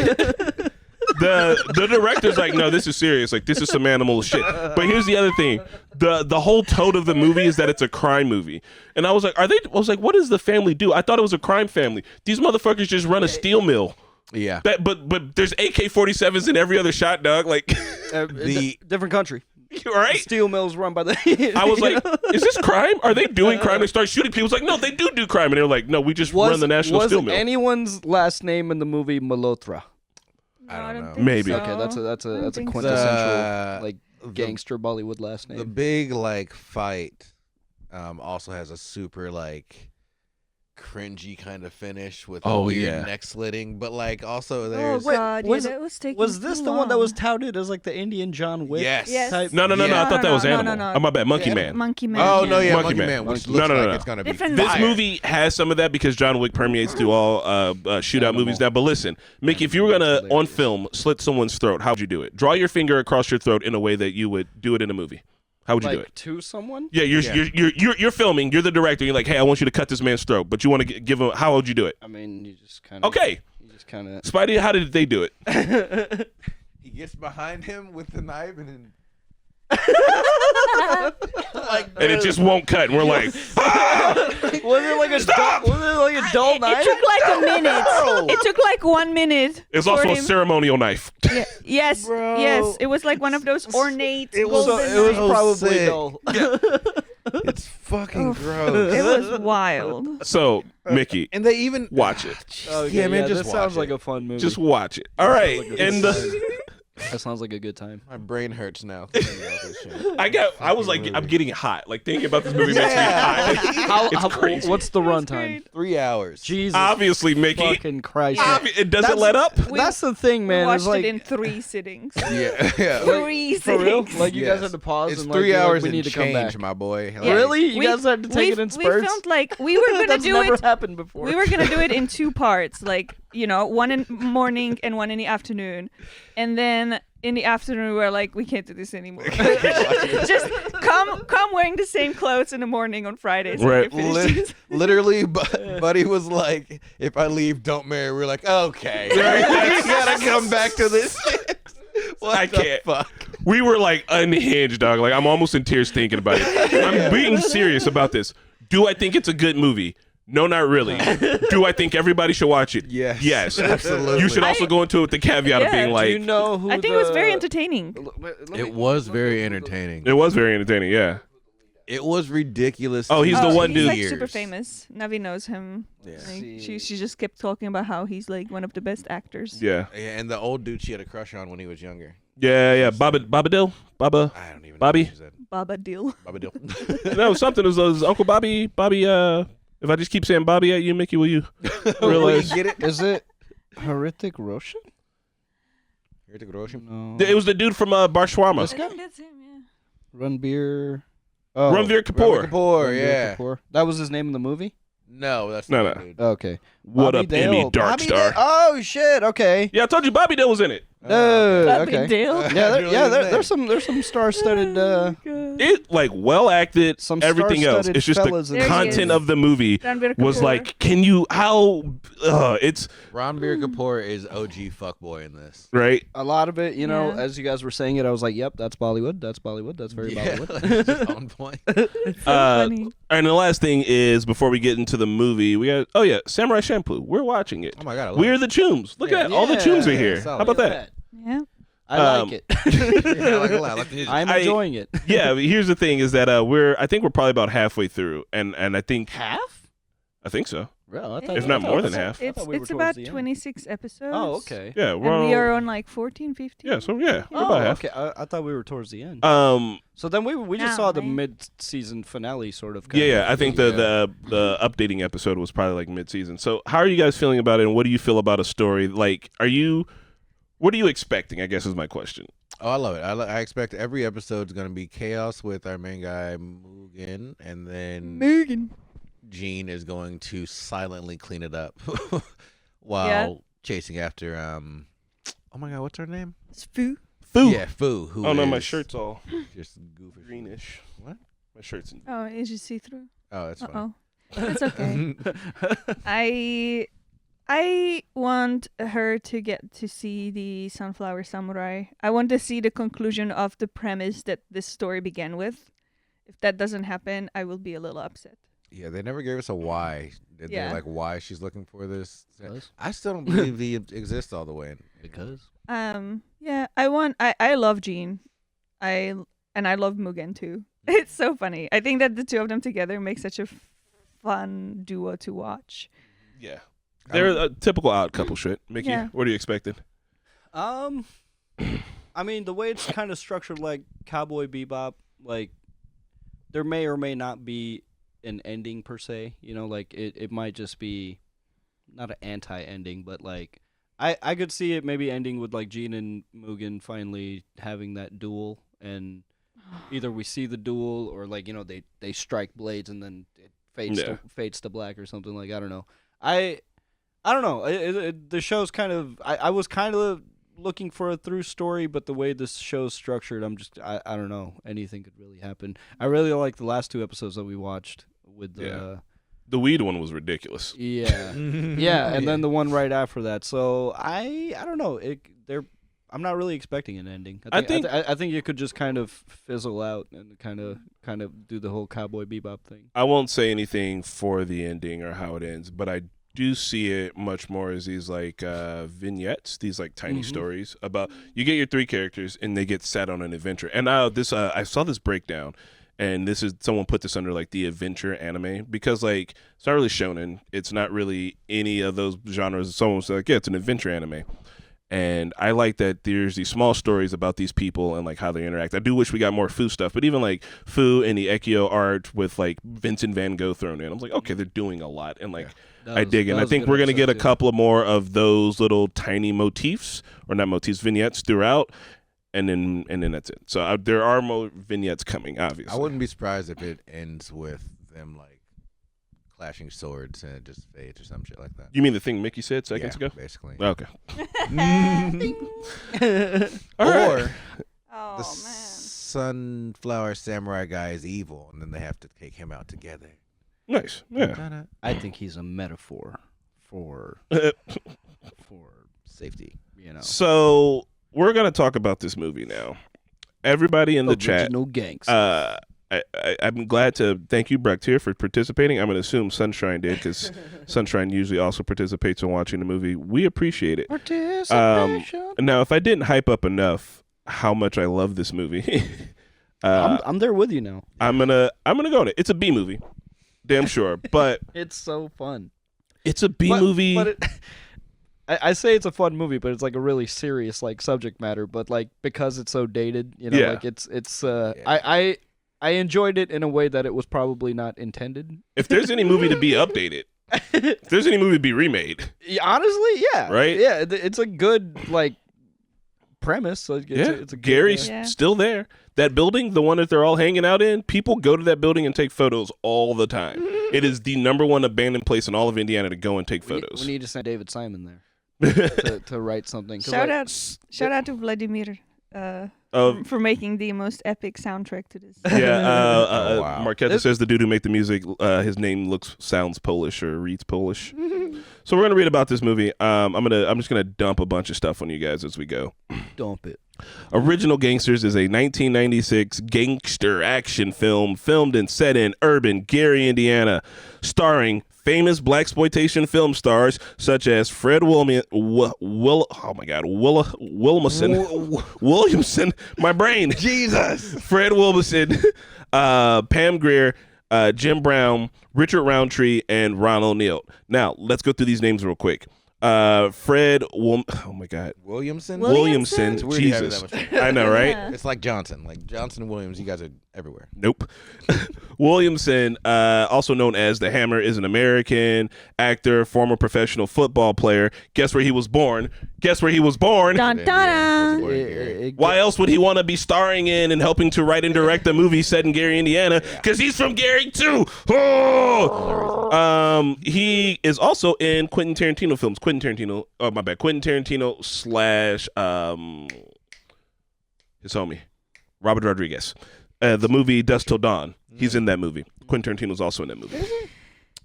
The director's like, no, this is serious. Like, this is some animal shit. But here's the other thing: the whole tone of the movie is that it's a crime movie. And I was like, what does the family do? I thought it was a crime family. These motherfuckers just run a steel mill. yeah. But there's AK-47s in every other shot, dog. Like, The- different country. right? Steel mills run by the. I was like, is this crime? Are they doing crime? They start shooting people. It's like, no, they do crime. And they're like, no, we just run the National was Steel Mill. anyone's last name in the movie Malhotra? No, I don't know. think Maybe. so. Okay, that's I a don't think so. quintessential like The- gangster Bollywood last The name. big like fight also has a super like cringy kind of finish with Oh, weird yeah. neck slitting, but like also Oh there's God, was- yeah, that was taking Was this too the one that was long. touted as like the Indian John Wick? Yes. Yes. type? No. Yeah. I thought that was No, Animal. no. Oh, my bad. Monkey Yeah. Man. Monkey Man. Oh no, yeah, Monkey Monkey Man. Man, which No, looks no, like no. it's gonna be Different This fire. movie has some of that because John Wick permeates through all shootout movies now. But listen, Mickey, if you were gonna on film slit someone's throat, how would you do it? Draw your finger across your throat in a way that you would do it in a movie. How would you do Like it? to someone? Yeah, you're filming. You're the director. You're like, hey, I want you to cut this man's throat, but you want to give him. How would you do it? I mean, you just kind of. Okay, You just kind of. Spidey, how did they do it? He gets behind him with the knife and then And it just won't cut. And we're like, Was it like a dull? Was it like a dull knife? It took like a minute. It took like 1 minute. it's for also a him. ceremonial knife. Yeah. Yes, Bro. yes. It was like one of those ornate It was golden it was so knives. probably sick. dull. It's fucking gross. It was wild. So, Mickey, And they even watch it. Okay, yeah, man, just that sounds watch like a fun movie. Just watch it. All right, like a and good that sounds like a good time. My brain hurts now thinking about this shit. I was like, I'm getting hot. Like thinking about this movie makes me Yeah. hot. It's crazy. What's the That was runtime? great. 3 hours. Jesus Obviously, Mickey. fucking Christ! It doesn't That's- let up. That's the thing, We man. watched It's like it in 3 sittings. Yeah, yeah. 3 for real. sittings. Like you guys Yes. had to pause It's and 3 be like, hours we and need to come change, back. my boy. Like, Really? You We- guys had to take it in We spurts? filmed like we were gonna That's do never it. happened before. We were gonna do it in 2 parts, like one in the morning and one in the afternoon, and then in the afternoon, we're like, we can't do this anymore. Just come wearing the same clothes in the morning on Fridays. Right. Literally, Buddy was like, if I leave, don't marry. We're like, okay. You gotta come back to this shit. What I the can't. fuck? We were like unhinged, dog. Like I'm almost in tears thinking about it. I'm being serious about this. Do I think it's a good movie? No, not really. Do I think everybody should watch it? Yes. Yes. Absolutely. You should also go into it with the caveat of being Yeah. like, Do you know who I think it was very entertaining. It was very entertaining. it was very entertaining. Yeah. It was ridiculous. Oh, he's the one he's dude. like super famous. Navi knows him. Yeah. Like, she just kept talking about how he's like one of the best actors. Yeah. Yeah, and the old dude she had a crush on when he was younger. Yeah. Baba Dill? Baba? I don't even Bobby? know what she said. Baba Deal. Baba Dill. No, something. It was Uncle Bobby. If I just keep saying Bobby at you, Mickey, will you realize? Get it? Is it Hritik Roshan? No. It was the dude from Bar Shawarma. This I guy? think that's him, yeah. Ranbir. Ranbir Kapoor. Kapoor, Ranbir yeah. Kapoor. That was his name in the movie? No, that's No, not no. the dude. Okay. What Bobby up, Emmy Dale. Bobby Darkstar? Dale. Oh shit! Okay. Yeah, I told you Bobby Dill was in it. No. Bobby Okay. Deal. Yeah, Really there's some star-studded It like well acted. some Everything else. star-studded It's just the fellas in There he content is. of the movie Ranbir was Kapoor. like, can you? How? It's Ranbir Kapoor is OG fuckboy in this. right. a lot of it, you know, Yeah. as you guys were saying it, I was like, "Yep, that's Bollywood. That's Bollywood. That's very Yeah, Bollywood." it's just on point. It's so Uh, funny. And the last thing is before we get into the movie, we got Samurai Champloo. We're watching it. Oh my god, I love We're the Chooms. Look at that. All the Chooms are here. solid. How about that? Yeah. I like it. it. Yeah, I like it a lot. I like the I'm I- enjoying it. Yeah. But here's the thing: is that I think we're probably about halfway through, and I think Half? I think so. Well, I If not more than half. It's we were it's towards about the end. 26 episodes. Oh, okay. Yeah, And we're we are on like 14, 15. yeah. So yeah, we're Oh, about half. okay. I thought we were towards the end. So then we just No, saw the man. mid-season finale, sort of. Yeah. I think the updating episode was probably like mid-season. So how are you guys feeling about it, and what do you feel about a story? Like, what are you expecting? I guess is my question. Oh, I love it. I expect every episode's gonna be chaos with our main guy Mugen, and then Megan. Gene is going to silently clean it up while Yeah. chasing after oh my god, what's her name? It's Fu. Fu. Yeah, Fu. Who Oh no, my is shirt's all just goofy. greenish. What? My shirt's in. Oh, is you see through? Oh, that's fine. Oh, it's okay. I want her to get to see the Sunflower Samurai. I want to see the conclusion of the premise that this story began with. If that doesn't happen, I will be a little upset. Yeah, they never gave us a why. Did Yeah. they like why she's looking for this? Because? I still don't believe he exists all the way. Because? Yeah, I love Jean. I love Mugen too. It's so funny. I think that the two of them together make such a fun duo to watch. Yeah. They're a typical odd couple shit. Mickey, Yeah. what are you expecting? I mean, the way it's kind of structured, like Cowboy Bebop, like there may or may not be an ending per se. You know, like it might just be not an anti-ending, but like I could see it maybe ending with like Gene and Mugen finally having that duel, and either we see the duel or like they strike blades and then it fades to black or something. Like I don't know. I don't know. The show's kind of. I was kind of looking for a through story, but the way this show's structured, I don't know. Anything could really happen. I really like the last two episodes that we watched with the. The weed one was ridiculous. Yeah, yeah, and then the one right after that. So I don't know. I'm not really expecting an ending. I think it could just kind of fizzle out and kind of do the whole Cowboy Bebop thing. I won't say anything for the ending or how it ends, but I do see it much more as these like vignettes, these like tiny stories about you get your three characters and they get set on an adventure. And I saw this breakdown, and this is someone put this under like the adventure anime because like it's not really shonen, it's not really any of those genres. Someone's like, yeah, it's an adventure anime. And I like that there's these small stories about these people and like how they interact. I do wish we got more Fu stuff, but even like Fu and the Ekio art with like Vincent Van Gogh thrown in, I'm like, okay, they're doing a lot, and like I dig it. And I think we're gonna get a couple of more of those little tiny motifs, or not motifs, vignettes throughout, and then that's it. So there are more vignettes coming, obviously. I wouldn't be surprised if it ends with them like clashing swords and it just fades or some shit like that. You mean the thing Mickey said seconds ago? Basically. Okay. Or Oh the man. sunflower samurai guy is evil, and then they have to take him out together. Nice. Yeah. I think he's a metaphor for Safety. So we're gonna talk about this movie now. Everybody in the chat. original Gangstas. I'm glad to thank you, Bractier, for participating. I'm going to assume Sunshine did because Sunshine usually also participates in watching the movie. We appreciate it. Participation. Now, if I didn't hype up enough how much I love this movie, I'm there with you now. I'm gonna go on it. It's a B movie, damn sure, but It's so fun. it's a B movie. But I say it's a fun movie, but it's like a really serious like subject matter. But like because it's so dated, Yeah. like it's I enjoyed it in a way that it was probably not intended. If there's any movie to be updated, if there's any movie to be remade, Yeah, honestly, yeah, Right? Yeah, it's a good like premise. Like, it's a good, Gary's Yeah. still there. That building, the one that they're all hanging out in, people go to that building and take photos all the time. It is the #1 abandoned place in all of Indiana to go and take photos. We need to send David Simon there to write something. 'Cause, Shout like, out to Vladimir for making the most epic soundtrack to this. Yeah, wow. Marquetta says the dude who made the music, his name sounds Polish or reads Polish. So we're gonna read about this movie. I'm just gonna dump a bunch of stuff on you guys as we go. Dump it. Original Gangsters is a 1996 gangster action film filmed and set in urban Gary, Indiana, starring famous blaxploitation film stars such as Fred Williamson, my brain, Jesus. Fred Williamson, Pam Grier, Jim Brown, Richard Roundtree, and Ron O'Neal. Now let's go through these names real quick. Williamson. Williamson? It's weird to have Jesus. that much fun. I know, right? Yeah. It's like Johnson. Like Johnson and Williams, you guys are everywhere. Nope. Williamson, also known as the Hammer, is an American actor, former professional football player. Guess where he was born? Guess where he was born? Dun, dun, dun. Why else would he want to be starring in and helping to write and direct a movie set in Gary, Indiana? Because he's from Gary too. Oh! He is also in Quentin Tarantino films. Quentin Tarantino / his homie, Robert Rodriguez. The movie Dusk Till Dawn. He's in that movie. Quentin Tarantino's also in that movie.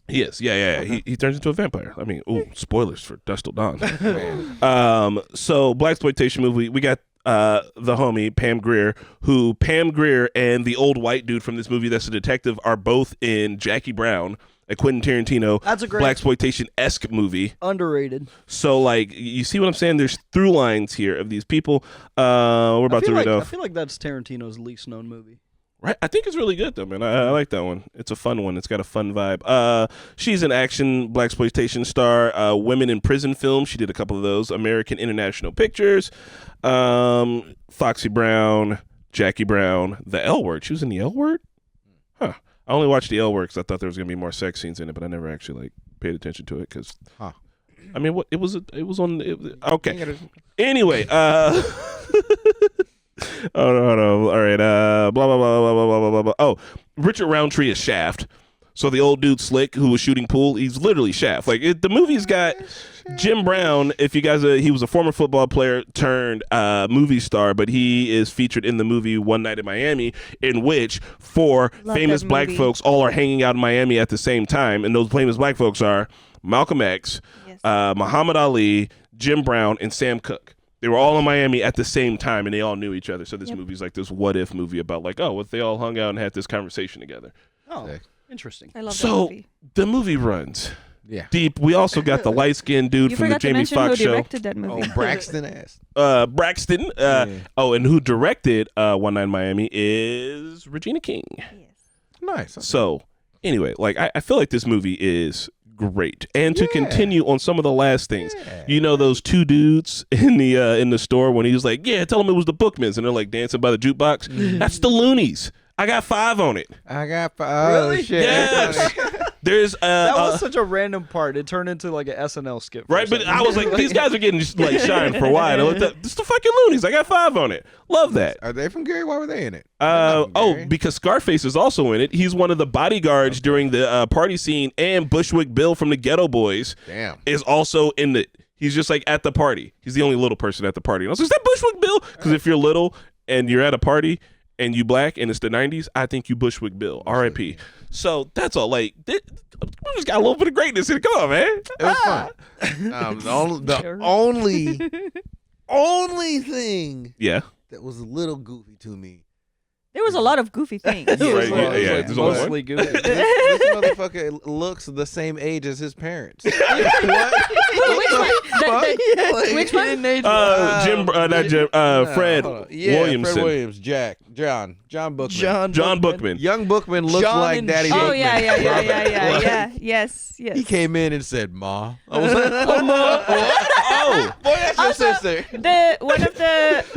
He is. Yeah. He turns into a vampire. I mean, spoilers for Dusk Till Dawn. So blaxploitation movie. We got the homie Pam Grier, who Pam Grier and the old white dude from this movie that's a detective are both in Jackie Brown, a Quentin Tarantino That's a great blaxploitation-esque movie. underrated. So like you see what I'm saying? There's through lines here of these people. We're about to read I off. feel like that's Tarantino's least known movie. Right, I think it's really good though, man. I like that one. It's a fun one. It's got a fun vibe. She's an action blaxploitation star. Women in prison films. She did a couple of those. American International Pictures. Foxy Brown, Jackie Brown, The L Word. She was in The L Word. Huh. I only watched The L Word because I thought there was gonna be more sex scenes in it, but I never actually like paid attention to it because. Huh. I mean, what it was on. Okay. Anyway. Oh no! All right. Blah blah blah blah blah blah blah blah. Oh, Richard Roundtree is Shaft. So the old dude Slick who was shooting pool, he's literally Shaft. Like the movie's got Jim Brown. If you guys, he was a former football player turned movie star, but he is featured in the movie One Night in Miami, in which four Love famous that black movie. folks all are hanging out in Miami at the same time, and those famous black folks are Malcolm X, Yes. Muhammad Ali, Jim Brown, and Sam Cooke. They were all in Miami at the same time, and they all knew each other. So this movie's like this what-if movie about like, oh, what if they all hung out and had this conversation together. Oh, Sick. interesting. I love that So movie. the movie runs Yeah. deep. We also got the light-skinned dude You from the forgot to Jamie mention Foxx who show. directed that movie. Oh, Braxton ass. Braxton. Yeah. Oh, and who directed One Night in Miami is Regina King. Yes. Nice. So anyway, like I feel like this movie is great. And to Yeah. continue on some of the last things, Yeah. you know those two dudes in the store when he was like, yeah, tell them it was the Bookmans, and they're like dancing by the jukebox. That's the Loonies. I got 5 on it. I got oh Really? shit. Yes. There's That was such a random part. It turned into like an SNL skit. Right, but I was like, these guys are getting like shine for a while. I looked up, this is the fucking Loonies. I got 5 on it. Love that. Are they from Gary? Why were they in it? Because Scarface is also in it. He's one of the bodyguards during the party scene, and Bushwick Bill from the Ghetto Boys is also in it. He's just like at the party. He's the only little person at the party. And I was like, is that Bushwick Bill? Because if you're little and you're at a party and you black and it's the 90s, I think you Bushwick Bill. R.I.P. So that's all. Like, we just got a little bit of greatness in it. Come on, man. It was fun. The only thing that was a little goofy to me. There was a lot of goofy things. Right, yeah. Like mostly goofy. This motherfucker looks the same age as his parents. What? Which one? Fred Williamson. Fred Williams, John Bookman. John Bookman. Young Bookman looks like Daddy Oh, Bookman. yeah. Yes. He came in and said, "Ma." I was like, "Oh, Ma." Boy, that's your sister.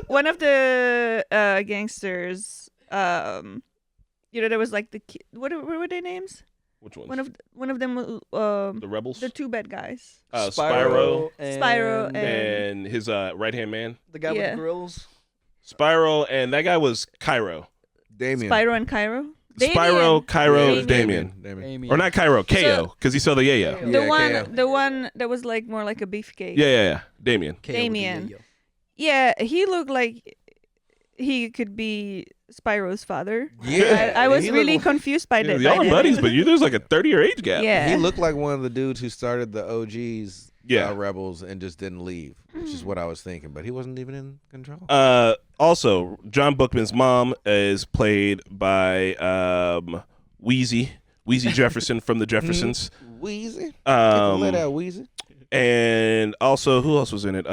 One of the gangsters. There was like what were their names? Which ones? One of them. The Rebels. The 2 bad guys. Spyro and his right hand man. The guy with the grills. Spyro and that guy was Cairo. Damien. Spyro and Cairo. Spyro, Cairo, Damien. Or not Cairo, KO, because he saw the yayo. The one that was like more like a beefcake. Yeah. Damien. Damien. Yeah, he looked like he could be Spyro's father. Yeah, I was really confused by that. Y'all are buddies, but there's like a 30-year age gap. Yeah, he looked like one of the dudes who started the OGs. Rebels and just didn't leave, which is what I was thinking. But he wasn't even in control. Also, John Bookman's mom is played by Wheezy Jefferson from the Jeffersons. Wheezy. Let out Wheezy. And also, who else was in it?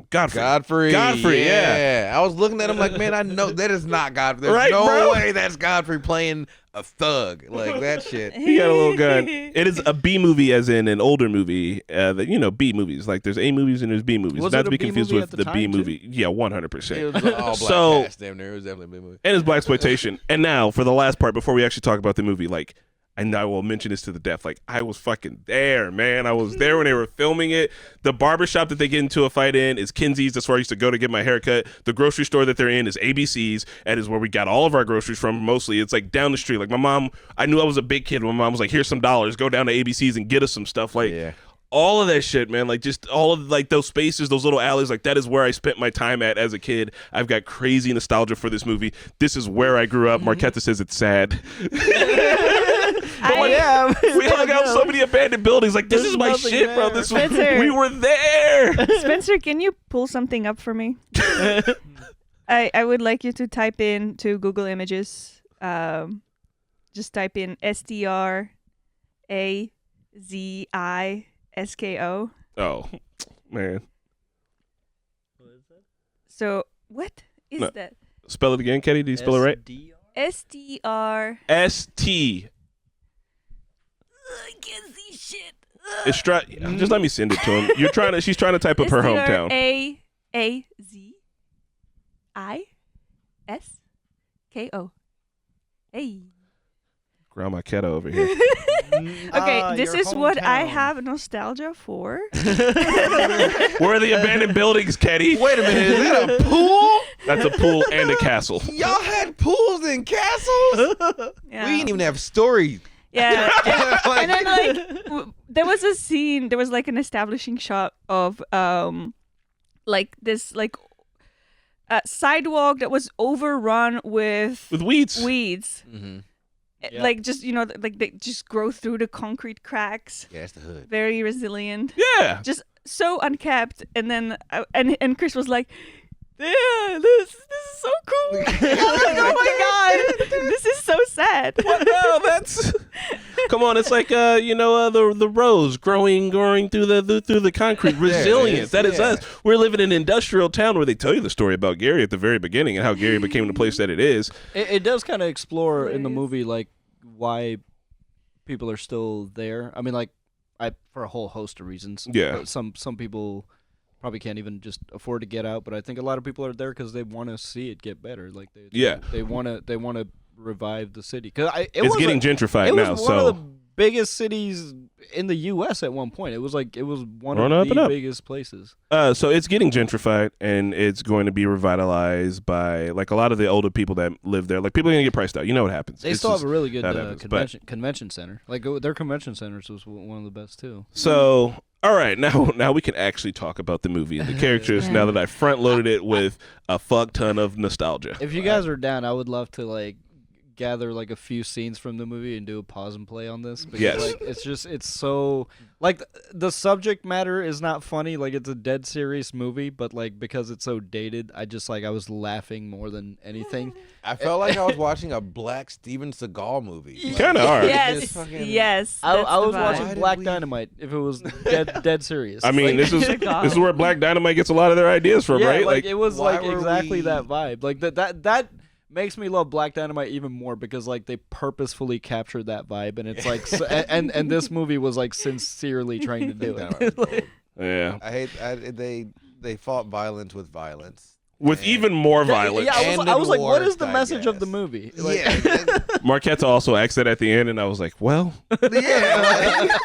Godfrey. Godfrey, yeah. I was looking at him like, man, I know that is not Godfrey. There's no way that's Godfrey playing a thug like that shit. He got a little gun. It is a B movie, as in an older movie. B movies. Like there's A movies and there's B movies. Was not it to a be B confused movie with at the the B time, movie. Yeah, 100%. It was all black cast damn near. It was definitely a B movie. And it's blaxploitation. And now for the last part, before we actually talk about the movie, like, and I will mention this to the death. Like, I was fucking there, man. I was there when they were filming it. The barbershop that they get into a fight in is Kinsey's. That's where I used to go to get my haircut. The grocery store that they're in is ABC's, and is where we got all of our groceries from mostly. It's like down the street. Like, my mom, I knew I was a big kid when my mom was like, here's some dollars. Go down to ABC's and get us some stuff. Like, all of that shit, man. Like, just all of like those spaces, those little alleys. Like, that is where I spent my time at as a kid. I've got crazy nostalgia for this movie. This is where I grew up. Marquetta says it's sad. We hung out so many abandoned buildings. Like, this is my shit, bro. This we were there. Spencer, can you pull something up for me? I would like you to type in to Google Images. Just type in STRAZISKO. Oh, man. What is that? So what is that? Spell it again, Katie. Did you spell it right? STR. ST. I can't see shit. It's just let me send it to him. She's trying to type up her hometown. STRAZISKO. Hey. Grandma Ketta over here. Okay, this is what I have nostalgia for. Where are the abandoned buildings, Ketty? Wait a minute, is that a pool? That's a pool and a castle. Y'all had pools and castles? Yeah. We didn't even have stories. Yeah. And then there was a scene, there was like an establishing shot of like this like sidewalk that was overrun with weeds. Mm-hmm. Yeah. Like just like they just grow through the concrete cracks. Yeah, it's the hood. Very resilient. Yeah. Just so unkept. And then and Chris was like, yeah, this is so cool. I'm like, oh my god, this is so sad. No, that's come on. It's like the rose growing through the concrete. Resilient. That is us. We're living in an industrial town where they tell you the story about Gary at the very beginning and how Gary became the place that it is. It does kind of explore in the movie like why people are still there. I mean, like for a whole host of reasons. Yeah. Some people probably can't even just afford to get out, but I think a lot of people are there because they want to see it get better. Like they want to revive the city because it's getting gentrified it now. was one So of the biggest cities in the U.S. at one point. It was one Growing of up and the up. biggest places. so it's getting gentrified, and it's going to be revitalized by like a lot of the older people that live there. Like people are gonna get priced out. You know what happens. They It's still just have a really good that happens. But- convention center. Like their convention centers was one of the best too. So, all right, now we can actually talk about the movie and the characters. Yeah. Now that I front loaded it with a fuck ton of nostalgia. If you guys are down, I would love to like gather like a few scenes from the movie and do a pause and play on this. Because, Yes. like, it's so like the subject matter is not funny. Like it's a dead serious movie, but like because it's so dated, I was laughing more than anything. I felt like I was watching a black Steven Seagal movie. You kinda are. Yes, Just fucking- yes. I that's was the vibe. Why watching did Black we- Dynamite if it was dead serious. I mean, Like, this is where Black Dynamite gets a lot of their ideas from, yeah, right? like it was why like were exactly we- that vibe. Like that makes me love Black Dynamite even more because like they purposefully captured that vibe, and it's like and this movie was like sincerely trying to do it. Like, yeah, They fought violence with violence. with even more violence. Yeah, And I was like, what wars, is the I message of the guess. movie? Like, Marquetta also asked that at the end, and I was like, well, yeah.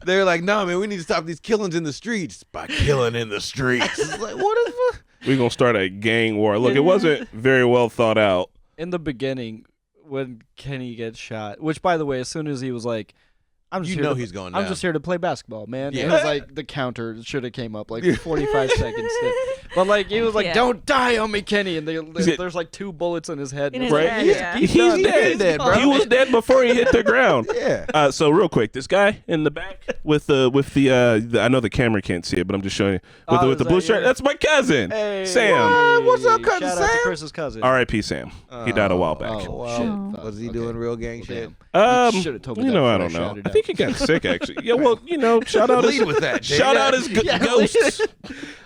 They're like, no, man, we need to stop these killings in the streets by killing in the streets. It's like, what is fuck? we're gonna start a gang war. Look, it wasn't very well thought out. in the beginning, when Kenny gets shot, which by the way, as soon as he was like, I'm just You here know to, he's going I'm down. just here to play basketball, man. Yeah. It was like the counter should have came up like 45 seconds. But like he was like, Yeah. "Don't die on me, Kenny," and it- there's like 2 bullets in his head. In and his it's like, head, Right? yeah. He's done. dead, bro. He was dead before he hit the ground. Yeah. So real quick, this guy in the back with the I know the camera can't see it, but I'm just showing you with, Oh, with the is blue that shirt. you? That's my cousin, Hey, Sam. What's up, cousin Shout out to Sam? Chris's cousin. R.I.P. Sam. He died a while back. Oh, Wow. shit. Was he Okay. doing real gang Well, shit? damn. You should've told me You that know, I before I don't know. shouted I out. think he got sick actually. Yeah, well, shout out Lead his with that, shout out his ghosts.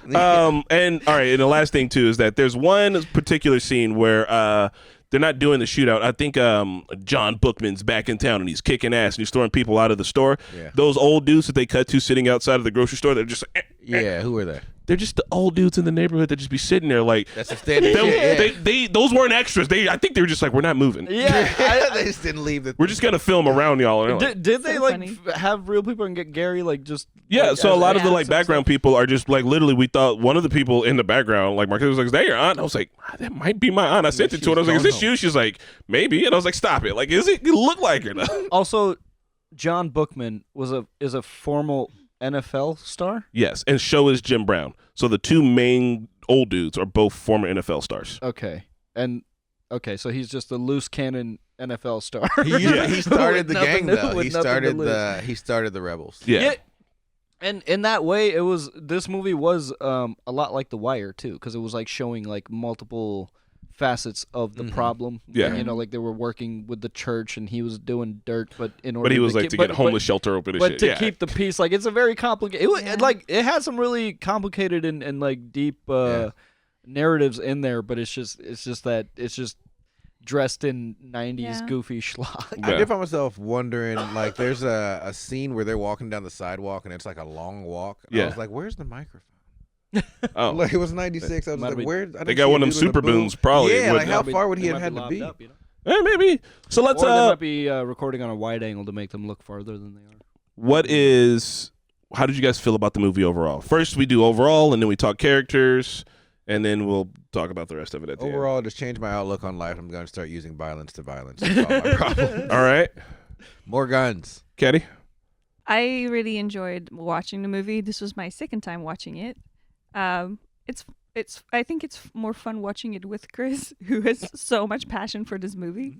And all right, and the last thing too is that there's one particular scene where they're not doing the shootout. I think John Bookman's back in town and he's kicking ass and he's throwing people out of the store. Yeah. Those old dudes that they cut to sitting outside of the grocery store, they're just Yeah, who were they? they're just the old dudes in the neighborhood that just be sitting there like That's a standard shit. Yeah. those weren't extras. I think they were just like, we're not moving. Yeah. They just didn't leave the. We're just gonna film around y'all. And they're like, Did they So like funny. have real people and get Gary like just yeah, like, so a as lot of the acts like and background stuff? people are just like literally. We thought one of the people in the background, like Marcus was like, "Is that your aunt?" I was like, "That might be my aunt." I sent it to her. I was like, "Is this you?" She's like, "Maybe," and I was like, "Stop it! Like, is it look like her?" Also, John Bookman is a formal NFL star. Yes, and so is Jim Brown. So the two main old dudes are both former NFL stars. Okay, so he's just a loose cannon NFL star. He started the With gang nothing to- though. with nothing to lose. He started the rebels. Yeah. And in that way, this movie was a lot like The Wire too, because it was like showing like multiple facets of the problem. Yeah. You know, like they were working with the church, and he was doing dirt, but in order But he was like keep, to get but- a homeless shelter open and but shit. to Yeah. keep the peace. Like it's a very complicated. Yeah. It had some really complicated and like deep narratives in there, but it's just dressed in 90s Yeah. goofy schlock. Yeah. I did find myself wondering, like, there's a scene where they're walking down the sidewalk and it's like a long walk. And Yeah. I was like, where's the microphone? Oh, Like, it was 96. I was Might like, be- where? I they didn't got see one a of them dude with super a boom. booms. Probably. Yeah, like, wouldn't- how far would he They have might had to lobbed be? up, you know? Maybe. So let's Or they might be recording on a wide angle to make them look farther than they are. How did you guys feel about the movie overall? First, we do overall, and then we talk characters, and then we'll talk about the rest of it at the Overall, just changed my outlook on life. I'm going to start using violence to violence. That's all my problem. end. All right, More guns. Katie. I really enjoyed watching the movie. This was my second time watching it. I think it's more fun watching it with Chris, who has so much passion for this movie.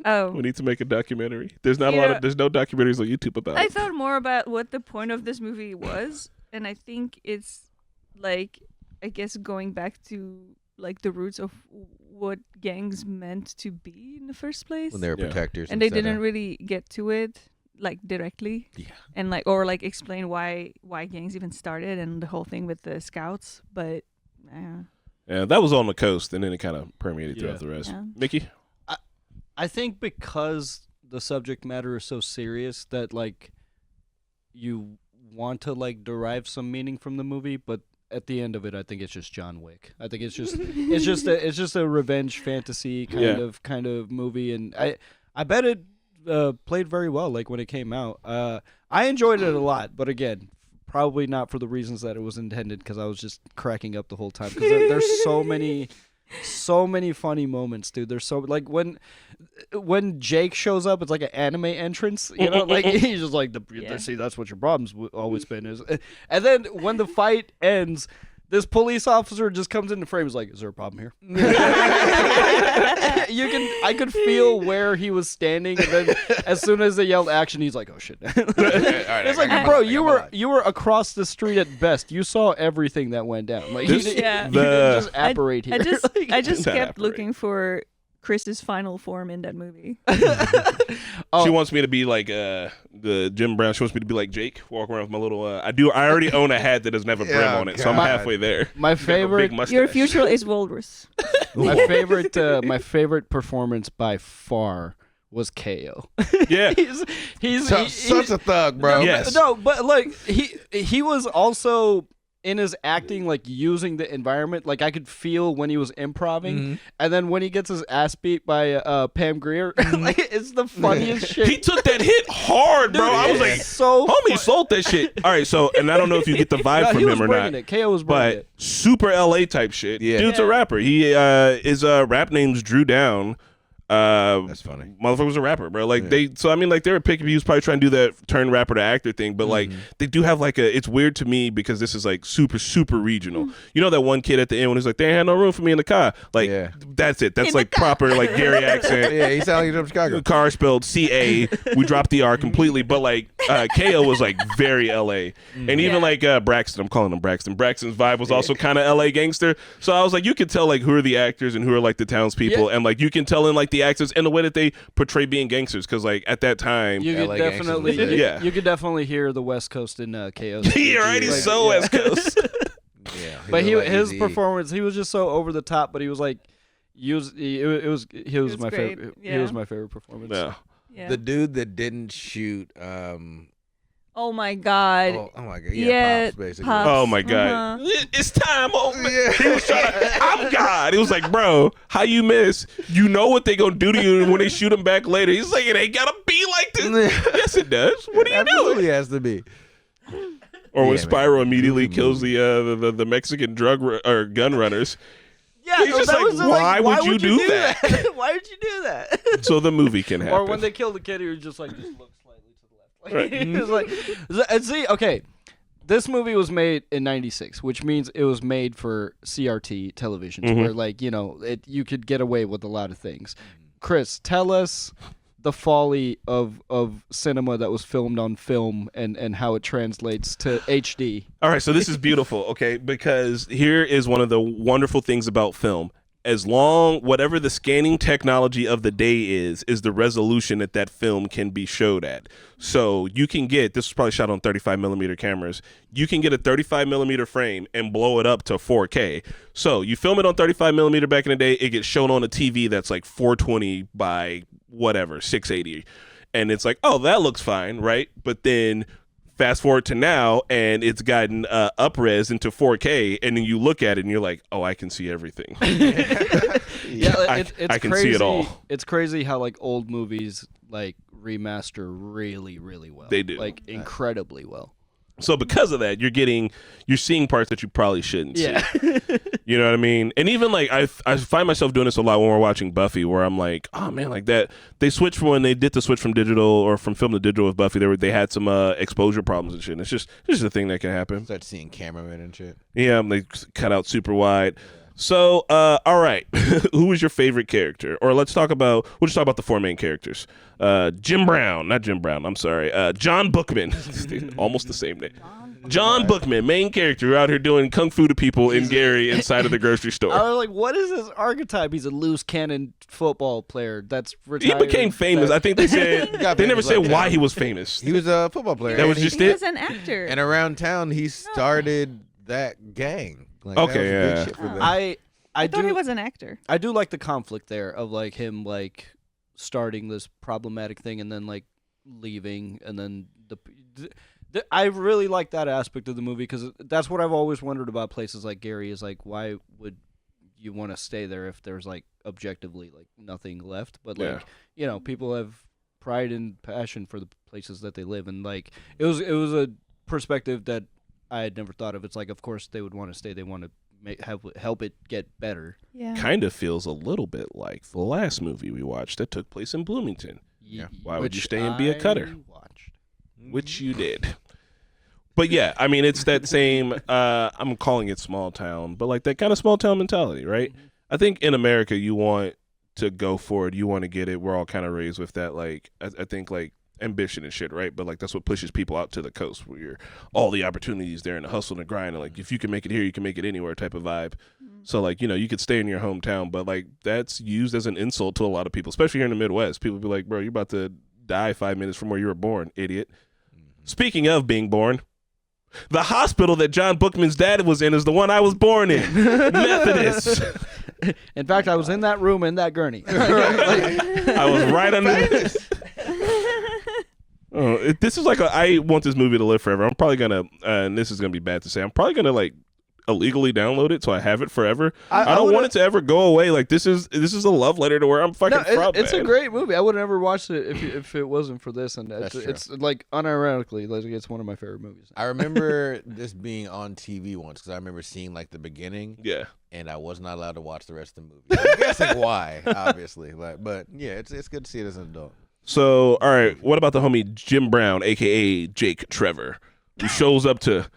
We need to make a documentary. There's not a Yeah. lot of. There's no documentaries on YouTube about I it. thought more about what the point of this movie was, and I think it's like, I guess, going back to like the roots of what gangs meant to be in the first place. When they were Yeah. protectors. And they instead didn't of- really get to it like directly. Yeah. And like, or like explain why gangs even started and the whole thing with the scouts, but Yeah, that was on the coast, and then it kind of permeated Yeah. throughout the rest. Yeah. Mickey. I think because the subject matter is so serious that like you want to like derive some meaning from the movie, but at the end of it, I think it's just John Wick. I think it's just a revenge fantasy kind of movie, and I bet it played very well. Like when it came out, I enjoyed it a lot. But again, probably not for the reasons that it was intended, because I was just cracking up the whole time. Because there's so many funny moments, dude. There's so like when Jake shows up, it's like an anime entrance, you know, like he's just like see, that's what your problem's always been is, and then when the fight ends, this police officer just comes in the frame, is like, is there a problem here? I could feel where he was standing, and then as soon as they yelled action, he's like, oh shit. It's like, bro, you were across the street at best. You saw everything that went down. Like, you didn't just apparate here. I just kept looking for Chris's final form in that movie. She wants me to be like the Jim Brown. She wants me to be like Jake, walk around with my little. I already own a hat that doesn't have a brim on it, so I'm halfway there. My favorite. Your future is Walrus. My favorite performance by far was KO. Yeah, he's such a thug, bro. Yes. But like he was also in his acting, like using the environment. Like I could feel when he was improving, and then when he gets his ass beat by Pam Grier, like it's the funniest shit. He took that hit hard, bro. Dude, I was like, so homie sold that shit. All right, so, and I don't know if you get the vibe from him or not. KO was bringing it. Super LA type shit. Yeah. Dude's a rapper. He his rap name's Drew Down. That's funny. Motherfucker was a rapper, bro. Like they were picking. He was probably trying to do that turn rapper to actor thing, but like they do have like it's weird to me because this is like super regional. You know that one kid at the end when he's like, they ain't had no room for me in the car. Like that's it. That's In like proper like Gary accent. Yeah, he sounded like from Chicago. Car spelled CA. We dropped the R completely, but like KO was like very LA, and even like Braxton. I'm calling him Braxton. Braxton's vibe was also kind of LA gangster. So I was like, you could tell like who are the actors and who are like the townspeople, and like you can tell in like the actors and the way that they portray being gangsters, because like at that time you could definitely you could definitely hear the West Coast in KO's. Yeah, right. He's so West Coast. Yeah, but his performance, he was just so over the top. But he was like, he was my great. favorite. Yeah. He was my favorite performance. Yeah. The dude that didn't shoot. Oh my god. Oh my god. Yeah, Pops, basically. Pops. Oh my god. It's time. Oh man. He was trying to, I'm God. He was like, bro, how you miss? You know what they gonna do to you when they shoot him back later. He's like, it ain't gotta be like this. Yes, it does. What are you Absolutely doing? has to be. Or when Spyro immediately kills the Mexican or gun runners. Yeah, he's just like, why would you do that? Why would you do that? So the movie can happen. Or when they kill the kid, he was just like, just looks slightly to the left. Like, he was like, and see, okay, this movie was made in '96, which means it was made for CRT televisions, where like you could get away with a lot of things. Chris, tell us the folly of cinema that was filmed on film and how it translates to HD. All right, so this is beautiful, okay? Because here is one of the wonderful things about film. Whatever the scanning technology of the day is the resolution that film can be showed at. So you can get, this was probably shot on 35 millimeter cameras, you can get a 35 millimeter frame and blow it up to 4K. So you film it on 35 millimeter back in the day, it gets shown on a TV that's like 420 by whatever, 680. And it's like, oh, that looks fine, right? But then fast forward to now, and it's gotten up-res into 4K, and then you look at it, and you're like, oh, I can see everything. I can see it all. It's crazy how like old movies like remaster really, really well. They do. Like incredibly well. So because of that, you're seeing parts that you probably shouldn't see. You know what I mean? And even like I find myself doing this a lot when we're watching Buffy, where I'm like, oh man, like that. They switched from when they did the switch from digital or from film to digital with Buffy. They had some exposure problems and shit. And it's just a thing that can happen. Start seeing cameramen and shit. Yeah, they cut out super wide. So, all right, who was your favorite character? Or we'll just talk about the four main characters. Not Jim Brown, I'm sorry. John Bookman, almost the same name. John Bookman, main character, who out here doing kung fu to people in Gary inside of the grocery store. I was like, what is his archetype? He's a loose cannon football player that's retired. He became famous. I think they said they never said why he was famous. He was a football player. That was just he it. was an actor. And around town, he started that gang. Like, okay, that was good shit for them. I thought he was an actor. I do like the conflict there of like him like starting this problematic thing and then like leaving, and then I really like that aspect of the movie because that's what I've always wondered about places like Gary is like, why would you want to stay there if there's like objectively like nothing left? But like, people have pride and passion for the places that they live, and like it was a perspective that I had never thought of. It's like, of course they would want to stay. They want to help it get better. Yeah. Kind of feels a little bit like the last movie we watched that took place in Bloomington. Yeah. Why would you stay and be a cutter? Watched. Which you did. But yeah, I mean, it's that same, I'm calling it small town, but like that kind of small town mentality, right? Mm-hmm. I think in America, you want to go for it. You want to get it. We're all kind of raised with that, like, I think like ambition and shit, right? But like that's what pushes people out to the coast where you're all the opportunities there and the hustle and the grind. And like, if you can make it here, you can make it anywhere type of vibe. So like, you could stay in your hometown, but like that's used as an insult to a lot of people, especially here in the Midwest. People be like, bro, you're about to die 5 minutes from where you were born, idiot. Speaking of being born, the hospital that John Bookman's dad was in is the one I was born in. Methodist. In fact, I was in that room in that gurney. I was right under this is like I want this movie to live forever. I'm probably gonna and this is gonna be bad to say, I'm probably gonna like illegally download it so I have it forever. I don't want it to ever go away. Like this is a love letter to where I'm fucking from. It's a great movie. I would have never watched it if it wasn't for this, and it's like unironically, like it's one of my favorite movies. I remember this being on TV once because I remember seeing like the beginning. Yeah. And I was not allowed to watch the rest of the movie. I'm guessing why, obviously. But yeah, it's good to see it as an adult. So, all right, what about the homie Jim Brown, aka Jake Trevor, who shows up to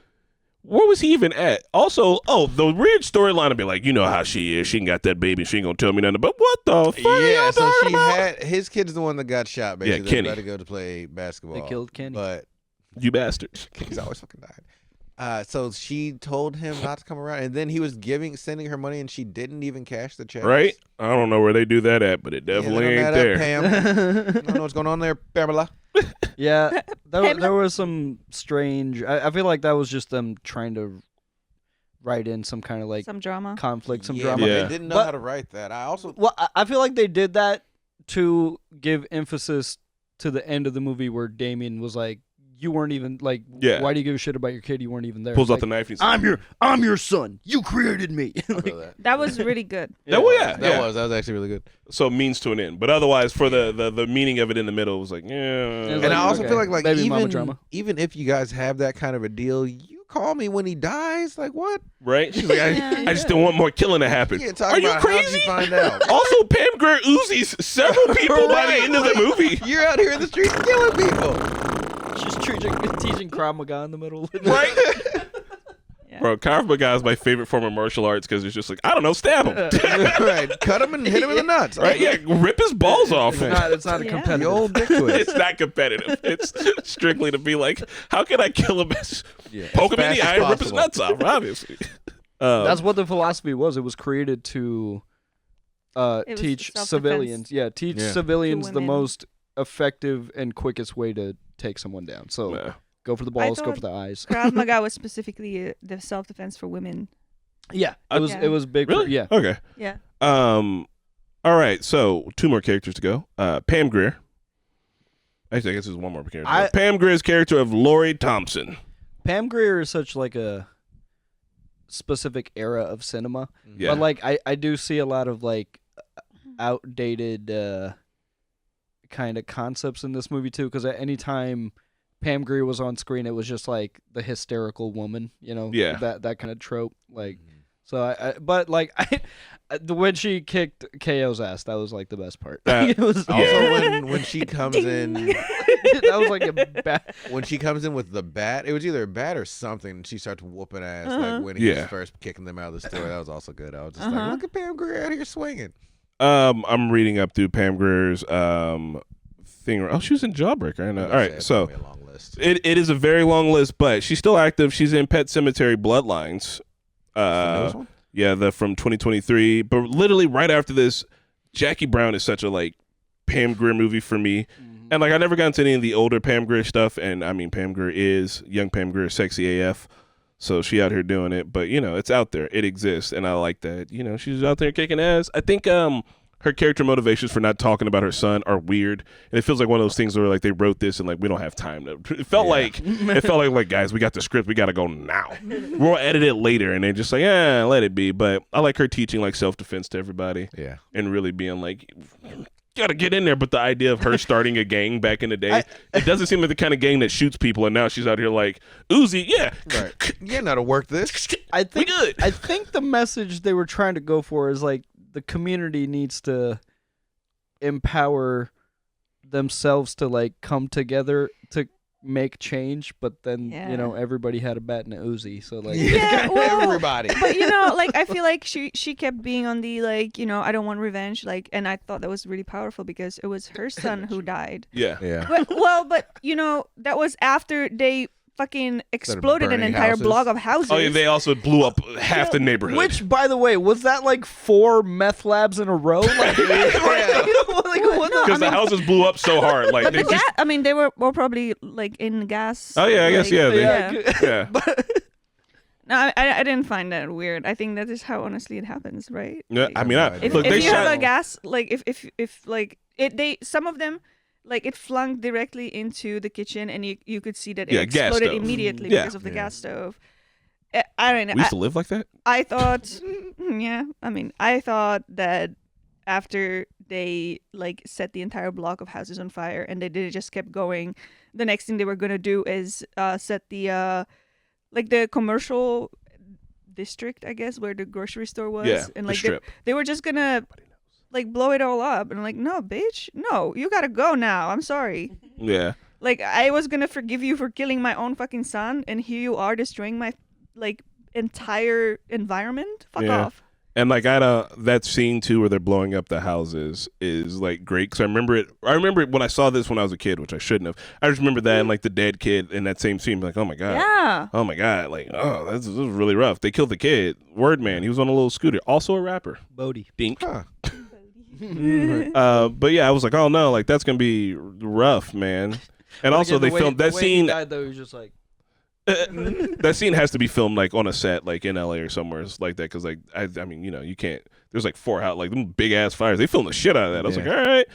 where was he even at? Also, the weird storyline would be like, you know how she is. She ain't got that baby. She ain't gonna tell me nothing. But what the fuck? Yeah, so she about? had his kid's the one that got shot. Basically, Yeah, Kenny. They about to go to play basketball. They killed Kenny. But You bastards. Kenny's always fucking died. So she told him not to come around, and then he was sending her money, and she didn't even cash the check. Right? I don't know where they do that at, but it definitely ain't there. Pam. I don't know what's going on there, Pamela. Yeah, there was some strange. I feel like that was just them trying to write in some kind of like some drama, conflict, some Yeah, drama. but Yeah. they didn't know how to write that. I also I feel like they did that to give emphasis to the end of the movie where Damien was like, "You weren't even like, why do you give a shit about your kid? You weren't even there." Pulls out like, the knife. And I'm your son. You created me. that. that was really good. That was actually really good. So means to an end, but otherwise, for the meaning of it in the middle, it was like, yeah. And I also feel like Baby mama drama. even if you guys have that kind of a deal, you call me when he dies. Like what? Right? She's like, I just don't want more killing to happen. Are you crazy? Find out. Also, Pam Grier Uzis several people by the end of the movie. You're out here in the streets killing people. Just teaching Krav Maga in the middle. Right? Yeah. Bro, Krav Maga is my favorite form of martial arts because it's just like, I don't know, stab him. Right. Cut him and hit him in the nuts. Right? Yeah, rip his balls off. It's not a Yeah. competitive. The old dick twist. It's not competitive. It's strictly to be like, how can I kill him? Poke him in the fast eye as and rip his possible. nuts off, obviously. That's what the philosophy was. It was created to was teach self-defense. civilians. Yeah, teach Yeah. civilians To the women. most effective and quickest way to take someone down. So Yeah. go for the balls, go thought for the eyes. Krav Maga was specifically the self-defense for women. Yeah, Yeah. it was big. Really? Yeah. Okay. Yeah. All right, so 2 more characters to go. Pam Grier. Actually, I guess there's 1 more character. Pam Grier's character of Lori Thompson. Pam Grier is such like a specific era of cinema. Yeah. But like I do see a lot of like outdated kind of concepts in this movie too, because at any time Pam Grier was on screen, it was just like the hysterical woman, Yeah. that kind of trope. Like, so when she kicked KO's ass, that was like the best part. It was Also, when she comes in, that was like a bad. when she comes in with the bat, it was either a bat or something. And she starts whooping ass like when he was first kicking them out of the store. That was also good. I was just like, look at Pam Grier out here swinging. I'm reading up through Pam Grier's thing. Oh, she was in Jawbreaker. I know. All right, so a long list. it is a very long list, but she's still active. She's in Pet Cemetery Bloodlines. The newest one? Yeah, the from 2023. But literally right after this, Jackie Brown is such a like Pam Grier movie for me. And like I never got into any of the older Pam Grier stuff, and I mean Pam Grier is young Pam Grier, sexy AF. So she out here doing it, but it's out there. It exists, and I like that. She's out there kicking ass. I think her her character motivations for not talking about her son are weird, and it feels like one of those things where like they wrote this and like we don't have time to. It felt like guys, we got the script, we got to go now. We'll edit it later, and they're just like, let it be. But I like her teaching like self-defense to everybody, and really being like, gotta get in there. But the idea of her starting a gang back in the day, it doesn't seem like the kind of gang that shoots people, and now she's out here like Uzi, right. You know how to work this. I think the message they were trying to go for is like the community needs to empower themselves to like come together to make change, but then everybody had a bat and a Uzi, so like everybody. But like I feel like she kept being on the like I don't want revenge, like, and I thought that was really powerful because it was her son who died. Yeah. But that was after they fucking exploded an entire block of houses. Oh yeah, they also blew up half the neighborhood. Which, by the way, was that like 4 meth labs in a row? Like, because the houses blew up so hard. Like they were probably like in gas. Oh yeah, I guess yeah. No, I didn't find that weird. I think that is how honestly it happens, right? Yeah, I mean, if you have a gas, like if like some of them. Like it flung directly into the kitchen, and you could see that it exploded immediately because of the gas stove. I don't know. We used to live like that. I thought, I thought that after they like set the entire block of houses on fire, and they just kept going, the next thing they were gonna do is set the like the commercial district, I guess, where the grocery store was, and like they were just gonna. Like blow it all up, and I'm like, no, bitch, no, you gotta go now. I'm sorry. Yeah. Like I was gonna forgive you for killing my own fucking son, and here you are destroying my like entire environment. Fuck off. And like that scene too where they're blowing up the houses is like great because I remember it when I saw this when I was a kid, which I shouldn't have. I just remember that and like the dead kid in that same scene, like, oh my god, oh my god, like this is really rough. They killed the kid. Word man, he was on a little scooter, also a rapper. Bodie. Dink. But yeah, I was like, oh no, like that's gonna be rough, man. And also they filmed that scene. He died, though, he was just like. That scene has to be filmed like on a set, like in LA or somewhere like that, because like I mean, you can't. There's like 4 out, like them big ass fires. They filmed the shit out of that. I was like, all right,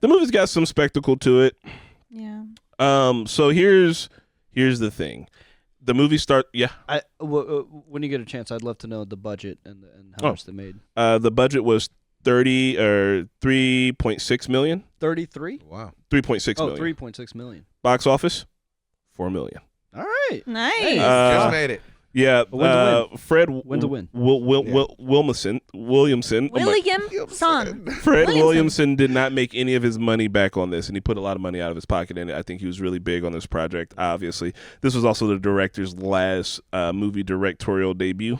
the movie's got some spectacle to it. Yeah. So here's the thing. The movie when you get a chance, I'd love to know the budget and how much they made. The budget was 3.6 million. 33? Wow. 3.6 million. 3.6 million. Box office, 4 million. All right. Nice. Just made it. Yeah. Fred Williamson. Fred Williamson did not make any of his money back on this, and he put a lot of money out of his pocket in it. I think he was really big on this project, obviously. This was also the director's last movie directorial debut.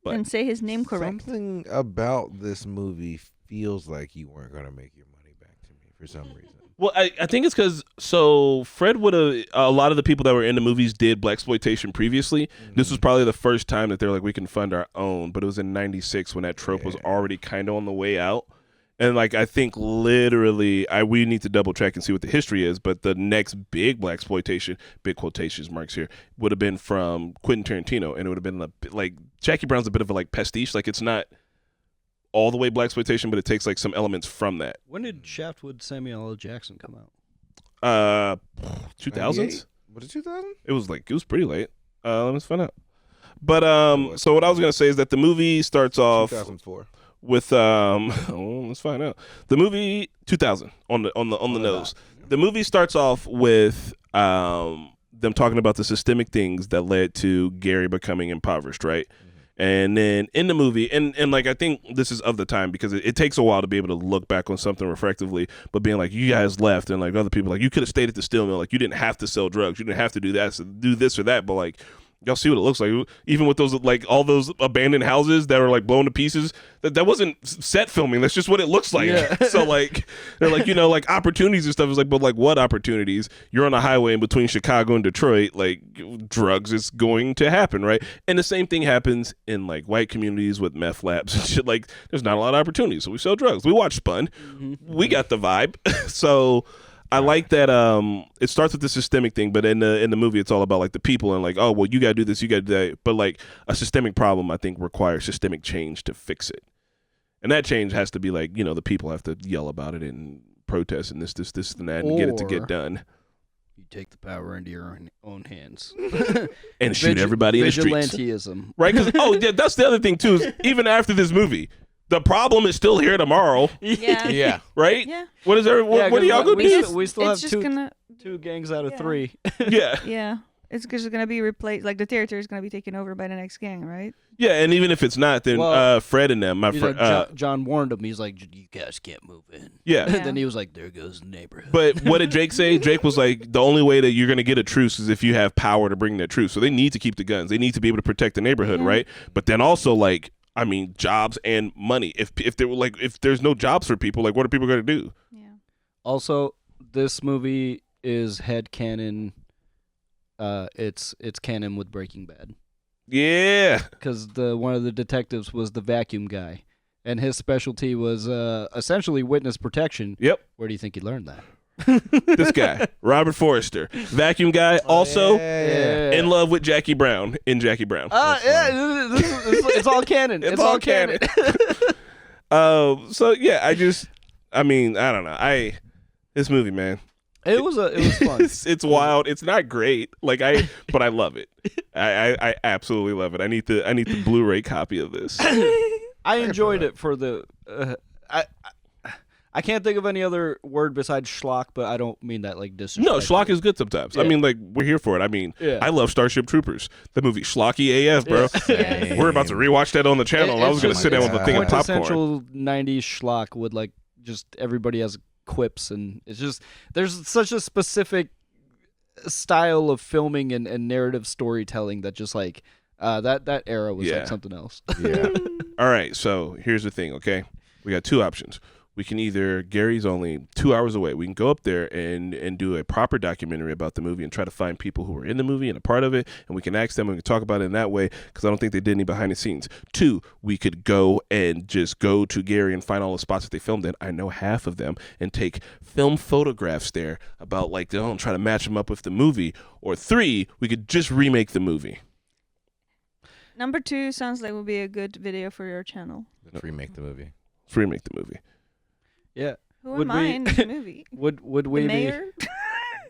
And say his name correct. Something about this movie feels like you weren't going to make your money back to me for some reason. Well, I think it's because Fred would have a lot of the people that were in the movies did blaxploitation previously. Mm-hmm. This was probably the first time that they're like, we can fund our own. But it was in '96 when that trope was already kind of on the way out. And like I think literally, we need to double check and see what the history is. But the next big blaxploitation, big quotations marks here, would have been from Quentin Tarantino, and it would have been like Jackie Brown's a bit of a like pastiche. Like it's not all the way blaxploitation, but it takes like some elements from that. When did Shaftwood Samuel L. Jackson come out? 2000s. Was it 2000? It was pretty late. Let me find out. But so what I was gonna say is that the movie starts off 2004 with let's find out. The movie 2000 on the nose. The movie starts off with them talking about the systemic things that led to Gary becoming impoverished, right? Mm-hmm. And then in the movie, and like I think this is of the time because it takes a while to be able to look back on something reflectively, but being like, you guys left, and like other people, like you could have stayed at the steel mill, like you didn't have to sell drugs, you didn't have to do that, so do this or that, but like y'all see what it looks like. Even with those like all those abandoned houses that are like blown to pieces, that wasn't set filming. That's just what it looks like. Yeah. So like they're like, like opportunities and stuff is like, but like what opportunities? You're on a highway in between Chicago and Detroit, like drugs is going to happen, right? And the same thing happens in like white communities with meth labs and shit. Like there's not a lot of opportunities. So we sell drugs. We watch Spun. Mm-hmm. We got the vibe. So I like that it starts with the systemic thing, but in the movie it's all about like the people and like, oh well, you gotta do this, you gotta do that. But like a systemic problem I think requires systemic change to fix it. And that change has to be like, the people have to yell about it and protest and this, and that, and get it to get done. You take the power into your own hands. And shoot everybody in the streets. Vigilantism. Right? Because, that's the other thing, too, is even after this movie, the problem is still here tomorrow. Yeah. Yeah. Right? Yeah. What is there? What are y'all going to do? We still have It's just gonna. two gangs out of 3. Yeah. Yeah. It's just gonna be replaced. Like the territory is gonna be taken over by the next gang, right? Yeah, and even if it's not, then Fred and them, my friend, John warned him. He's like, "You guys can't move in." Yeah. Then he was like, "There goes the neighborhood." But what did Jake say? Jake was like, the only way that you're going to get a truce is if you have power to bring that truce. So they need to keep the guns. They need to be able to protect the neighborhood, right? But then also, like, I mean, jobs and money. If they were like, if there's no jobs for people, like, what are people going to do? Yeah. Also, this movie is headcanon. It's canon with Breaking Bad. Yeah. Because one of the detectives was the vacuum guy, and his specialty was essentially witness protection. Yep. Where do you think he learned that? This guy, Robert Forrester, vacuum guy, also in love with Jackie Brown in Jackie Brown. It's all canon. It's all canon. So yeah, I don't know. This movie, man. It was fun. It's wild. It's not great. But I love it. I absolutely love it. I need the Blu-ray copy of this. I enjoyed it for the. I can't think of any other word besides schlock, but I don't mean that like disrespectful. No, schlock is good sometimes. Yeah. I mean, like, we're here for it. I mean, I love Starship Troopers. The movie schlocky AF, bro. Yes. We're about to rewatch that on the channel. I was going to sit down with a thing of popcorn. Quintessential 90s schlock with like just everybody has quips, and it's just there's such a specific style of filming and narrative storytelling that just like that era was like something else. Yeah. All right, so here's the thing, okay? We got 2 options. We can either, Gary's only 2 hours away. We can go up there and do a proper documentary about the movie and try to find people who were in the movie and a part of it, and we can ask them and we can talk about it in that way, because I don't think they did any behind the scenes. 2, we could go and just go to Gary and find all the spots that they filmed in. I know half of them, and take film photographs there about, like, they'll try to match them up with the movie. Or 3, we could just remake the movie. Number 2 sounds like would be a good video for your channel. Let's remake the movie. Let's remake the movie. Yeah. Who am I in this movie? Would The we mayor?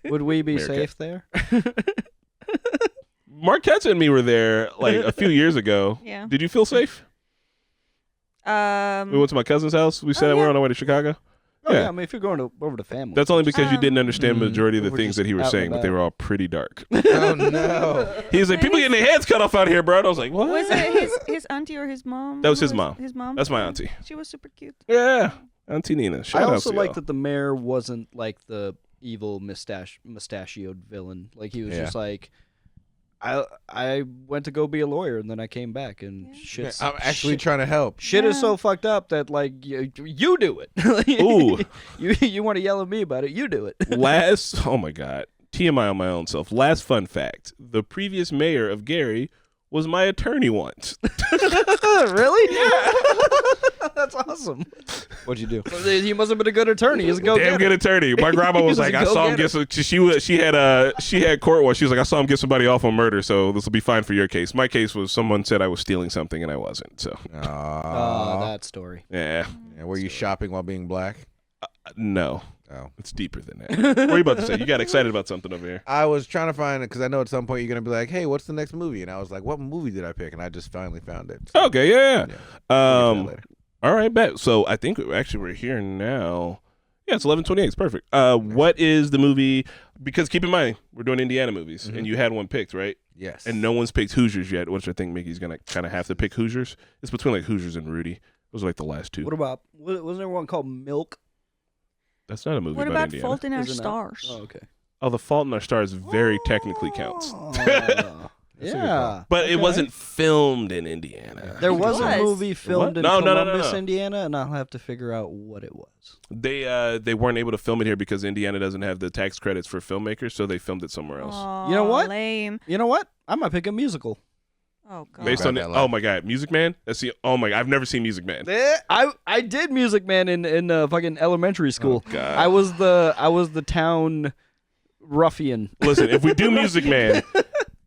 would we be America. safe there? Marquette and me were there like a few years ago. Yeah. Did you feel safe? We went to my cousin's house. We said we're on our way to Chicago. Oh, Yeah. I mean, if you're going over to family. That's only because you didn't understand the Mhm. majority of the We're things just that he was out and saying, but they about. were all pretty dark. Oh no. He was like, people getting their heads cut off out here, bro. And I was like, what? Was it his auntie or his mom? That was Who his mom. His mom. That's my auntie. She was super cute. Yeah. Auntie Nina. Shout I out also to like y'all. that the mayor wasn't like the evil mustachioed villain. Like he was just like, I went to go be a lawyer and then I came back and shit. I'm actually trying to help. Shit is Yeah. so fucked up that like you do it. Ooh. you want to yell at me about it? You do it. Oh my God. TMI on my own self. Last fun fact. The previous mayor of Gary was my attorney once. Really? Yeah. That's awesome. What'd you do? He must have been a good attorney. He's a go Damn good attorney. My grandma was He was like, a I saw him get go-getter. some. She had court watch. She was like, I saw him get somebody off on murder, so this will be fine for your case. My case was someone said I was stealing something and I wasn't. So That story. yeah, And were you shopping while being black? no, Oh. it's deeper than that. What are you about to say? You got excited about something over here. I was trying to find it because I know at some point you're gonna be like, "Hey, what's the next movie?" And I was like, "What movie did I pick?" And I just finally found it. So, Okay, yeah. we'll get to that later. All right, bet. So I think we're here now. Yeah, it's 11:28. It's perfect. What is the movie? Because keep in mind, we're doing Indiana movies, and you had one picked, right? Yes. And no one's picked Hoosiers yet, which I think Mickey's gonna kind of have to pick Hoosiers. It's between like Hoosiers and Rudy. Those are like the last 2. What about wasn't there one called Milk? That's not a movie What about about Indiana. Fault in Our Is it not? Stars? Oh, okay. Oh, The Fault in Our Stars very technically counts, Oh, yeah. but it Okay. wasn't filmed in Indiana. There was a was. movie filmed What? in No. Columbus, Indiana, and I'll have to figure out what it was. They weren't able to film it here because Indiana doesn't have the tax credits for filmmakers, so they filmed it somewhere else. Aw, You know what? Lame. You know what? I might pick a musical. Oh god. Based Got on that it. life. Oh my God, Music Man. I've never seen Music Man. I did Music Man in fucking elementary school. Oh, God. I was the town ruffian. Listen, if we do Music Man,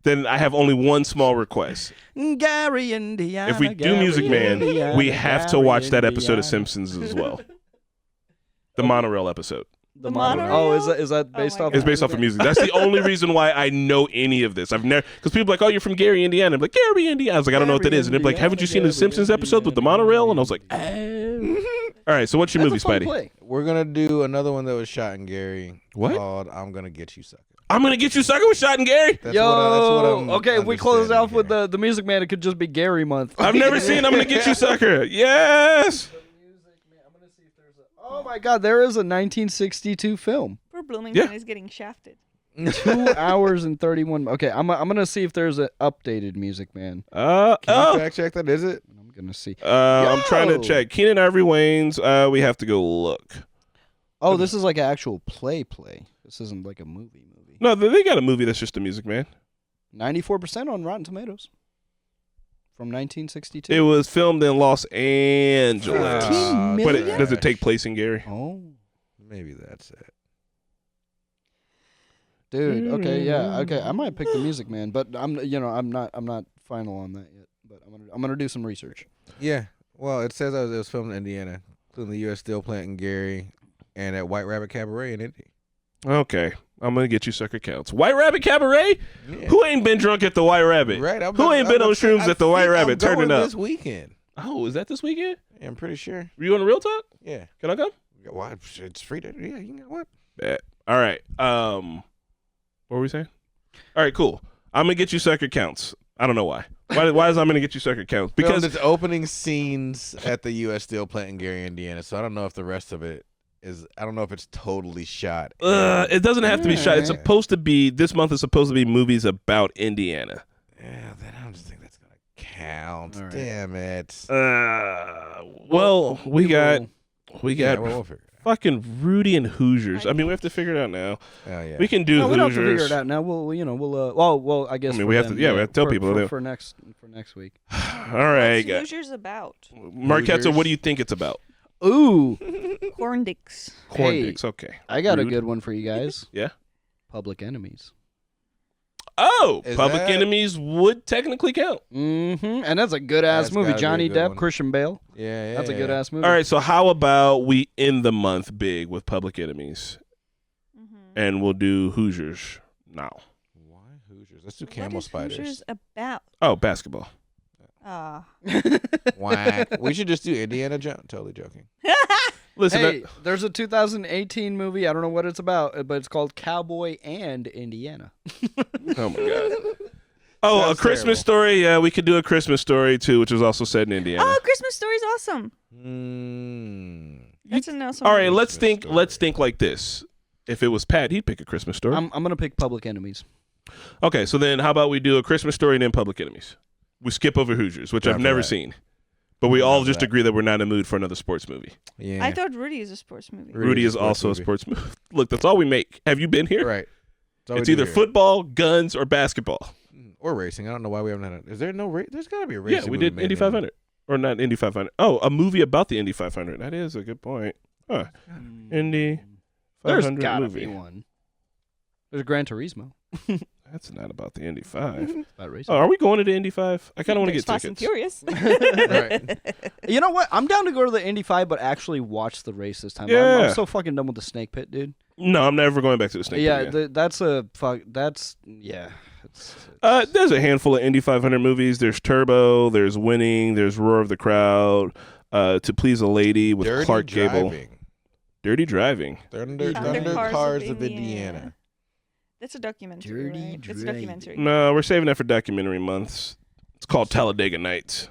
then I have only one small request. Gary, Indiana. If we do Gary, Music Man, Indiana, we have to Gary, watch that episode of Indiana. Simpsons as well. The monorail episode. The monorail? Oh, is that based my off? It's based off of music. That's the only reason why I know any of this. I've never, because people are like, oh, you're from Gary, Indiana. I'm like, Gary, Indiana. I was like, I don't know what that is. And they're like, haven't you seen the Simpsons episode with the monorail? And I was like, all right, so what's your movie, Spidey? We're gonna do another one that was shot in Gary. What? Called "I'm Gonna Get You Sucker." I'm gonna get you sucker with shot in Gary. That's what I'm okay, if we close it off with understanding the Music Man, it could just be Gary month. I've never seen I'm gonna get you sucker. Yes. Oh my God, there is a 1962 film. Poor Bloomington Yeah. is getting shafted. 2 hours and 31. Okay, I'm gonna see if there's an updated Music Man. here. Can you fact check that? Is it? I'm gonna see. I'm trying to Yo. check. Keenan Ivory Wayans. We have to go look. Oh, this is like an actual play. This isn't like a movie. No, they got a movie that's just a Music Man. 94% on Rotten Tomatoes. From 1962. It was filmed in Los Angeles, 15 but million? does it take place in Gary? Oh, Maybe that's it. dude. Okay, yeah. Okay, I might pick the Music Man, but I'm not final on that yet. But I'm gonna do some research. Yeah. Well, it says it was filmed in Indiana, including the U.S. Steel Plant in Gary, and at White Rabbit Cabaret in Indy. Okay, I'm gonna get you sucker counts. White Rabbit Cabaret? Yeah. Who ain't been drunk at the White Rabbit? Right. Who ain't been on shrooms at the White Rabbit turning up? This weekend. Oh, is that this weekend? Yeah, I'm pretty sure. Were you on a Real Talk? Yeah. Can I come? Why? It's free to. Yeah, you can go what? Bet. All right. What were we saying? All right, cool. I'm gonna get you sucker counts. I don't know why. Why is I'm gonna get you sucker counts? Because Because it's opening scenes at the U.S. Steel Plant in Gary, Indiana. So I don't know if the rest of it is. I don't know if it's totally shot. it doesn't have to be shot. It's Yeah. supposed to be. This month is supposed to be movies about Indiana. Yeah, then I don't think that's gonna count. All right. Damn it. Well, we got Yeah, we'll figure it out. fucking Rudy and Hoosiers. I mean, we have to figure it out now. Oh yeah. We can do No, we don't have to Hoosiers. figure it out now. We'll I guess. I mean, for we have to- them, yeah, we have to tell for- people for, that- for next week. All right, What's guys. Hoosiers about? Marquetta, what do you think it's about? Ooh, Corn dicks. Corn Hey. dicks. Okay. I got Rude. a good one for you guys. Yeah. Public Enemies. Oh, Is Public that- Enemies would technically count. Mm-hmm. And that's a good ass That's movie. gotta be a Johnny good Depp, one. Christian Bale. Yeah, That's a good ass movie. All right, so how about we end the month big with Public Enemies, and we'll do Hoosiers now. Why Hoosiers? Let's do What camel is spiders. Hoosiers about? Oh, basketball. Whack. We should just do Indiana Jones. Totally joking. Listen, Hey, there's a 2018 movie. I don't know what it's about, but it's called Cowboy and Indiana. oh my god. Oh, Sounds a Christmas terrible. Story. Yeah, we could do a Christmas Story too, which is also set in Indiana. Oh, Christmas Story's awesome. That's a no. All right, Christmas let's think. Story. Let's think like this. If it was Pat, he'd pick a Christmas Story. I'm gonna pick Public Enemies. Okay, so then how about we do a Christmas Story and then Public Enemies? We skip over Hoosiers, which Down I've for never that. seen. But we all Down for just that. agree that we're not in the mood for another sports movie. Yeah. I thought Rudy is a sports movie. Rudy is also a sports movie. Look, that's all we make. Have you been here? Right. That's all we It's do either here. football, guns, or basketball. or racing. I don't know why we haven't had. Is there no race? There's got to be a race. Yeah, we did Indy 500. Or not Indy 500. Oh, a movie about the Indy 500. That is a good point. Huh. Indy 500 There's gotta movie. be one. There's Gran Turismo. That's not about the Indy 5. About racing. Oh, are we going to the Indy 5? I kind of want to There's get Fast and tickets. Furious. Right. You know what? I'm down to go to the Indy 5, but actually watch the race this time. Yeah. I'm so fucking done with the snake pit, dude. No, I'm never going back to the Snake Yeah, Pit again. that's a fuck. That's yeah. There's a handful of Indy 500 movies. There's Turbo. There's Winning. There's Roar of the Crowd. To Please a Lady with Dirty Clark Gable. driving. Dirty Driving. Thunder Cars of Indiana. That's a documentary, Dirty right? It's a Driving. documentary. No, we're saving that for documentary months. It's called Talladega Nights.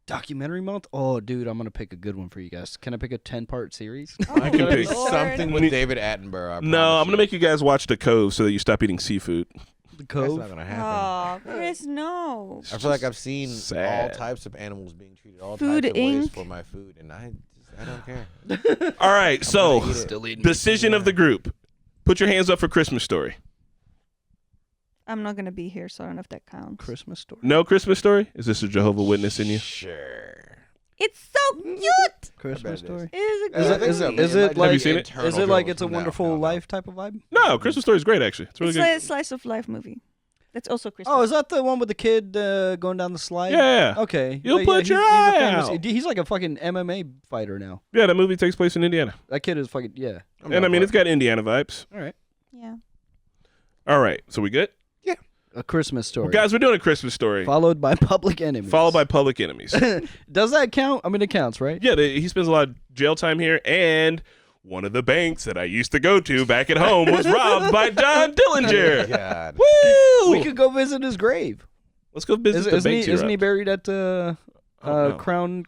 Documentary month? Oh, dude, I'm gonna pick a good one for you guys. Can I pick a 10-part series? I can pick Lord. something We with need- David Attenborough. I No, promise I'm going to you. make you guys watch The Cove so that you stop eating seafood. The That's Cove. not gonna happen. Oh, Chris, no. I feel like I've seen sad. all types of animals being treated all Food types of ways Inc. for my food, and I don't care. All right, so gonna eat it. Still eating. decision of the group. Put your hands up for Christmas Story. I'm not going to be here, so I don't know if that counts. Christmas story. No Christmas Story? Is this a Jehovah Witness in you? Sure. It's so cute. Christmas it story. It is a Is good it- is it- movie. is it Have you seen it? Is it like It's a Wonderful Life type of vibe? No, Christmas Story is great, actually. It's really It's good. like a slice of life movie. That's also Christmas. Oh, is that the one with the kid going down the slide? Yeah. Okay. You'll Yeah, put your he's a eye famous- out. He's like a fucking MMA fighter now. Yeah, that movie takes place in Indiana. That kid is fucking yeah. And I mean, it's got Indiana vibes. All right. Yeah. All right. So we good? A Christmas story. Well, guys, we're doing a Christmas story. Followed by Public Enemies. Followed by Public Enemies. Does that count? I mean, it counts, right? Yeah, he spends a lot of jail time here, and one of the banks that I used to go to back at home was robbed by John Dillinger. God. Woo! We could go visit his grave. Let's go visit the banks Isn't he robbed. buried at no. Crown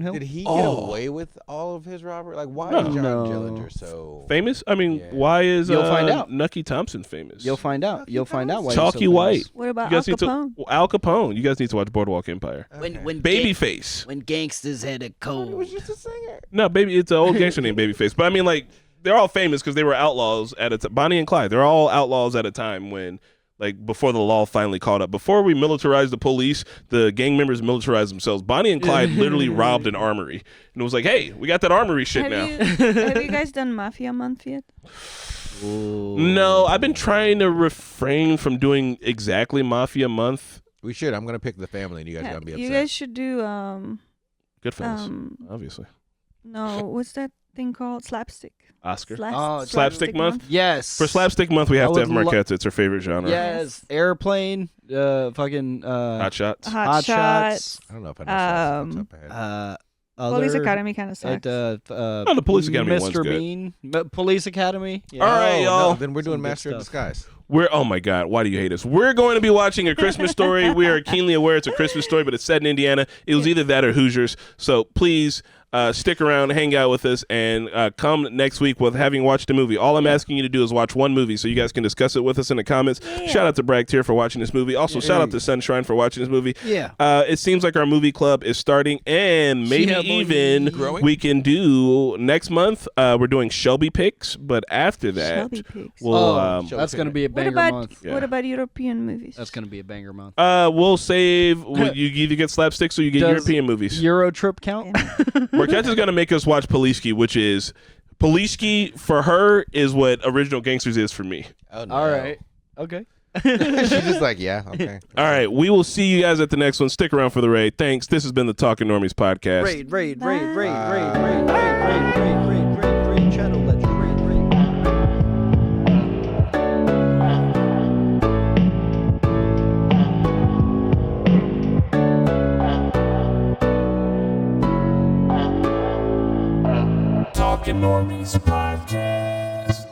Hill? Did he get Oh. away with all of his robbery? Like, why No. is John No. Dillinger so Famous? I mean, Yeah. why is You'll find out. Nucky Thompson famous? You'll find out. Lucky You'll find out why. Chalky he's so White. famous. What about You Al guys need Capone? to Al Capone. You guys need to watch Boardwalk Empire. Okay. Babyface. when Gangstas had a He cold. was just a singer. No, baby, it's an old gangster named Babyface. But I mean, like, they're all famous because they were outlaws at a time. Bonnie and Clyde. They're all outlaws at a time when, like, before the law finally caught up. Before we militarized the police, the gang members militarized themselves. Bonnie and Clyde literally robbed an armory, and it was like, hey, we got that armory shit Have now. have you guys done Mafia Month yet? No, I've been trying to refrain from doing exactly Mafia Month. We should. I'm gonna pick The Family, and you guys are Yeah, gonna be you upset. guys should do Goodfellas, obviously. no, what's that thing called? Slapstick. Oscar. Slapstick Month? Yes. For Slapstick Month, we have I to have would lo- Marquette. It's her favorite genre. Yes. Airplane. Fucking. Hot Shots. Hot Shots. I don't know if I know shots off the top of my head. Police Other- Academy kind of sucks. Oh, the Police Academy Mr. one's good. Bean. Police Academy. Yeah. All right, Oh, y'all. no, then we're doing Some good Master of stuff. Disguise. Oh my God, why do you hate us? We're going to be watching A Christmas Story. We are keenly aware it's a Christmas story, but it's set in Indiana. It was either that or Hoosiers. So please stick around, hang out with us, and come next week with having watched the movie. All I'm asking you to do is watch one movie so you guys can discuss it with us in the comments. Yeah. Shout out to Bragg Tier for watching this movie. Also, shout out to Sunshine for watching this movie. Yeah. It seems like our movie club is starting, and maybe Yeah, boy. even Growing? we can do next month. We're doing Shelby picks, but after that, Shelby picks. we'll That's gonna be a What banger about month. Yeah. what about European movies? That's gonna be a banger month. we'll save. You either get slapsticks or you get Does European movies. Euro trip count? Marquette is gonna make us watch Poliski, which is Poliski for her is what Original Gangsters is for me. Oh, no. All right. Okay. She's just like, yeah, okay. All right, we will see you guys at the next one. Stick around for the raid. Thanks. This has been the Talking Normies podcast. Raid, Bye. channel legend, raid. Talking Normies podcast.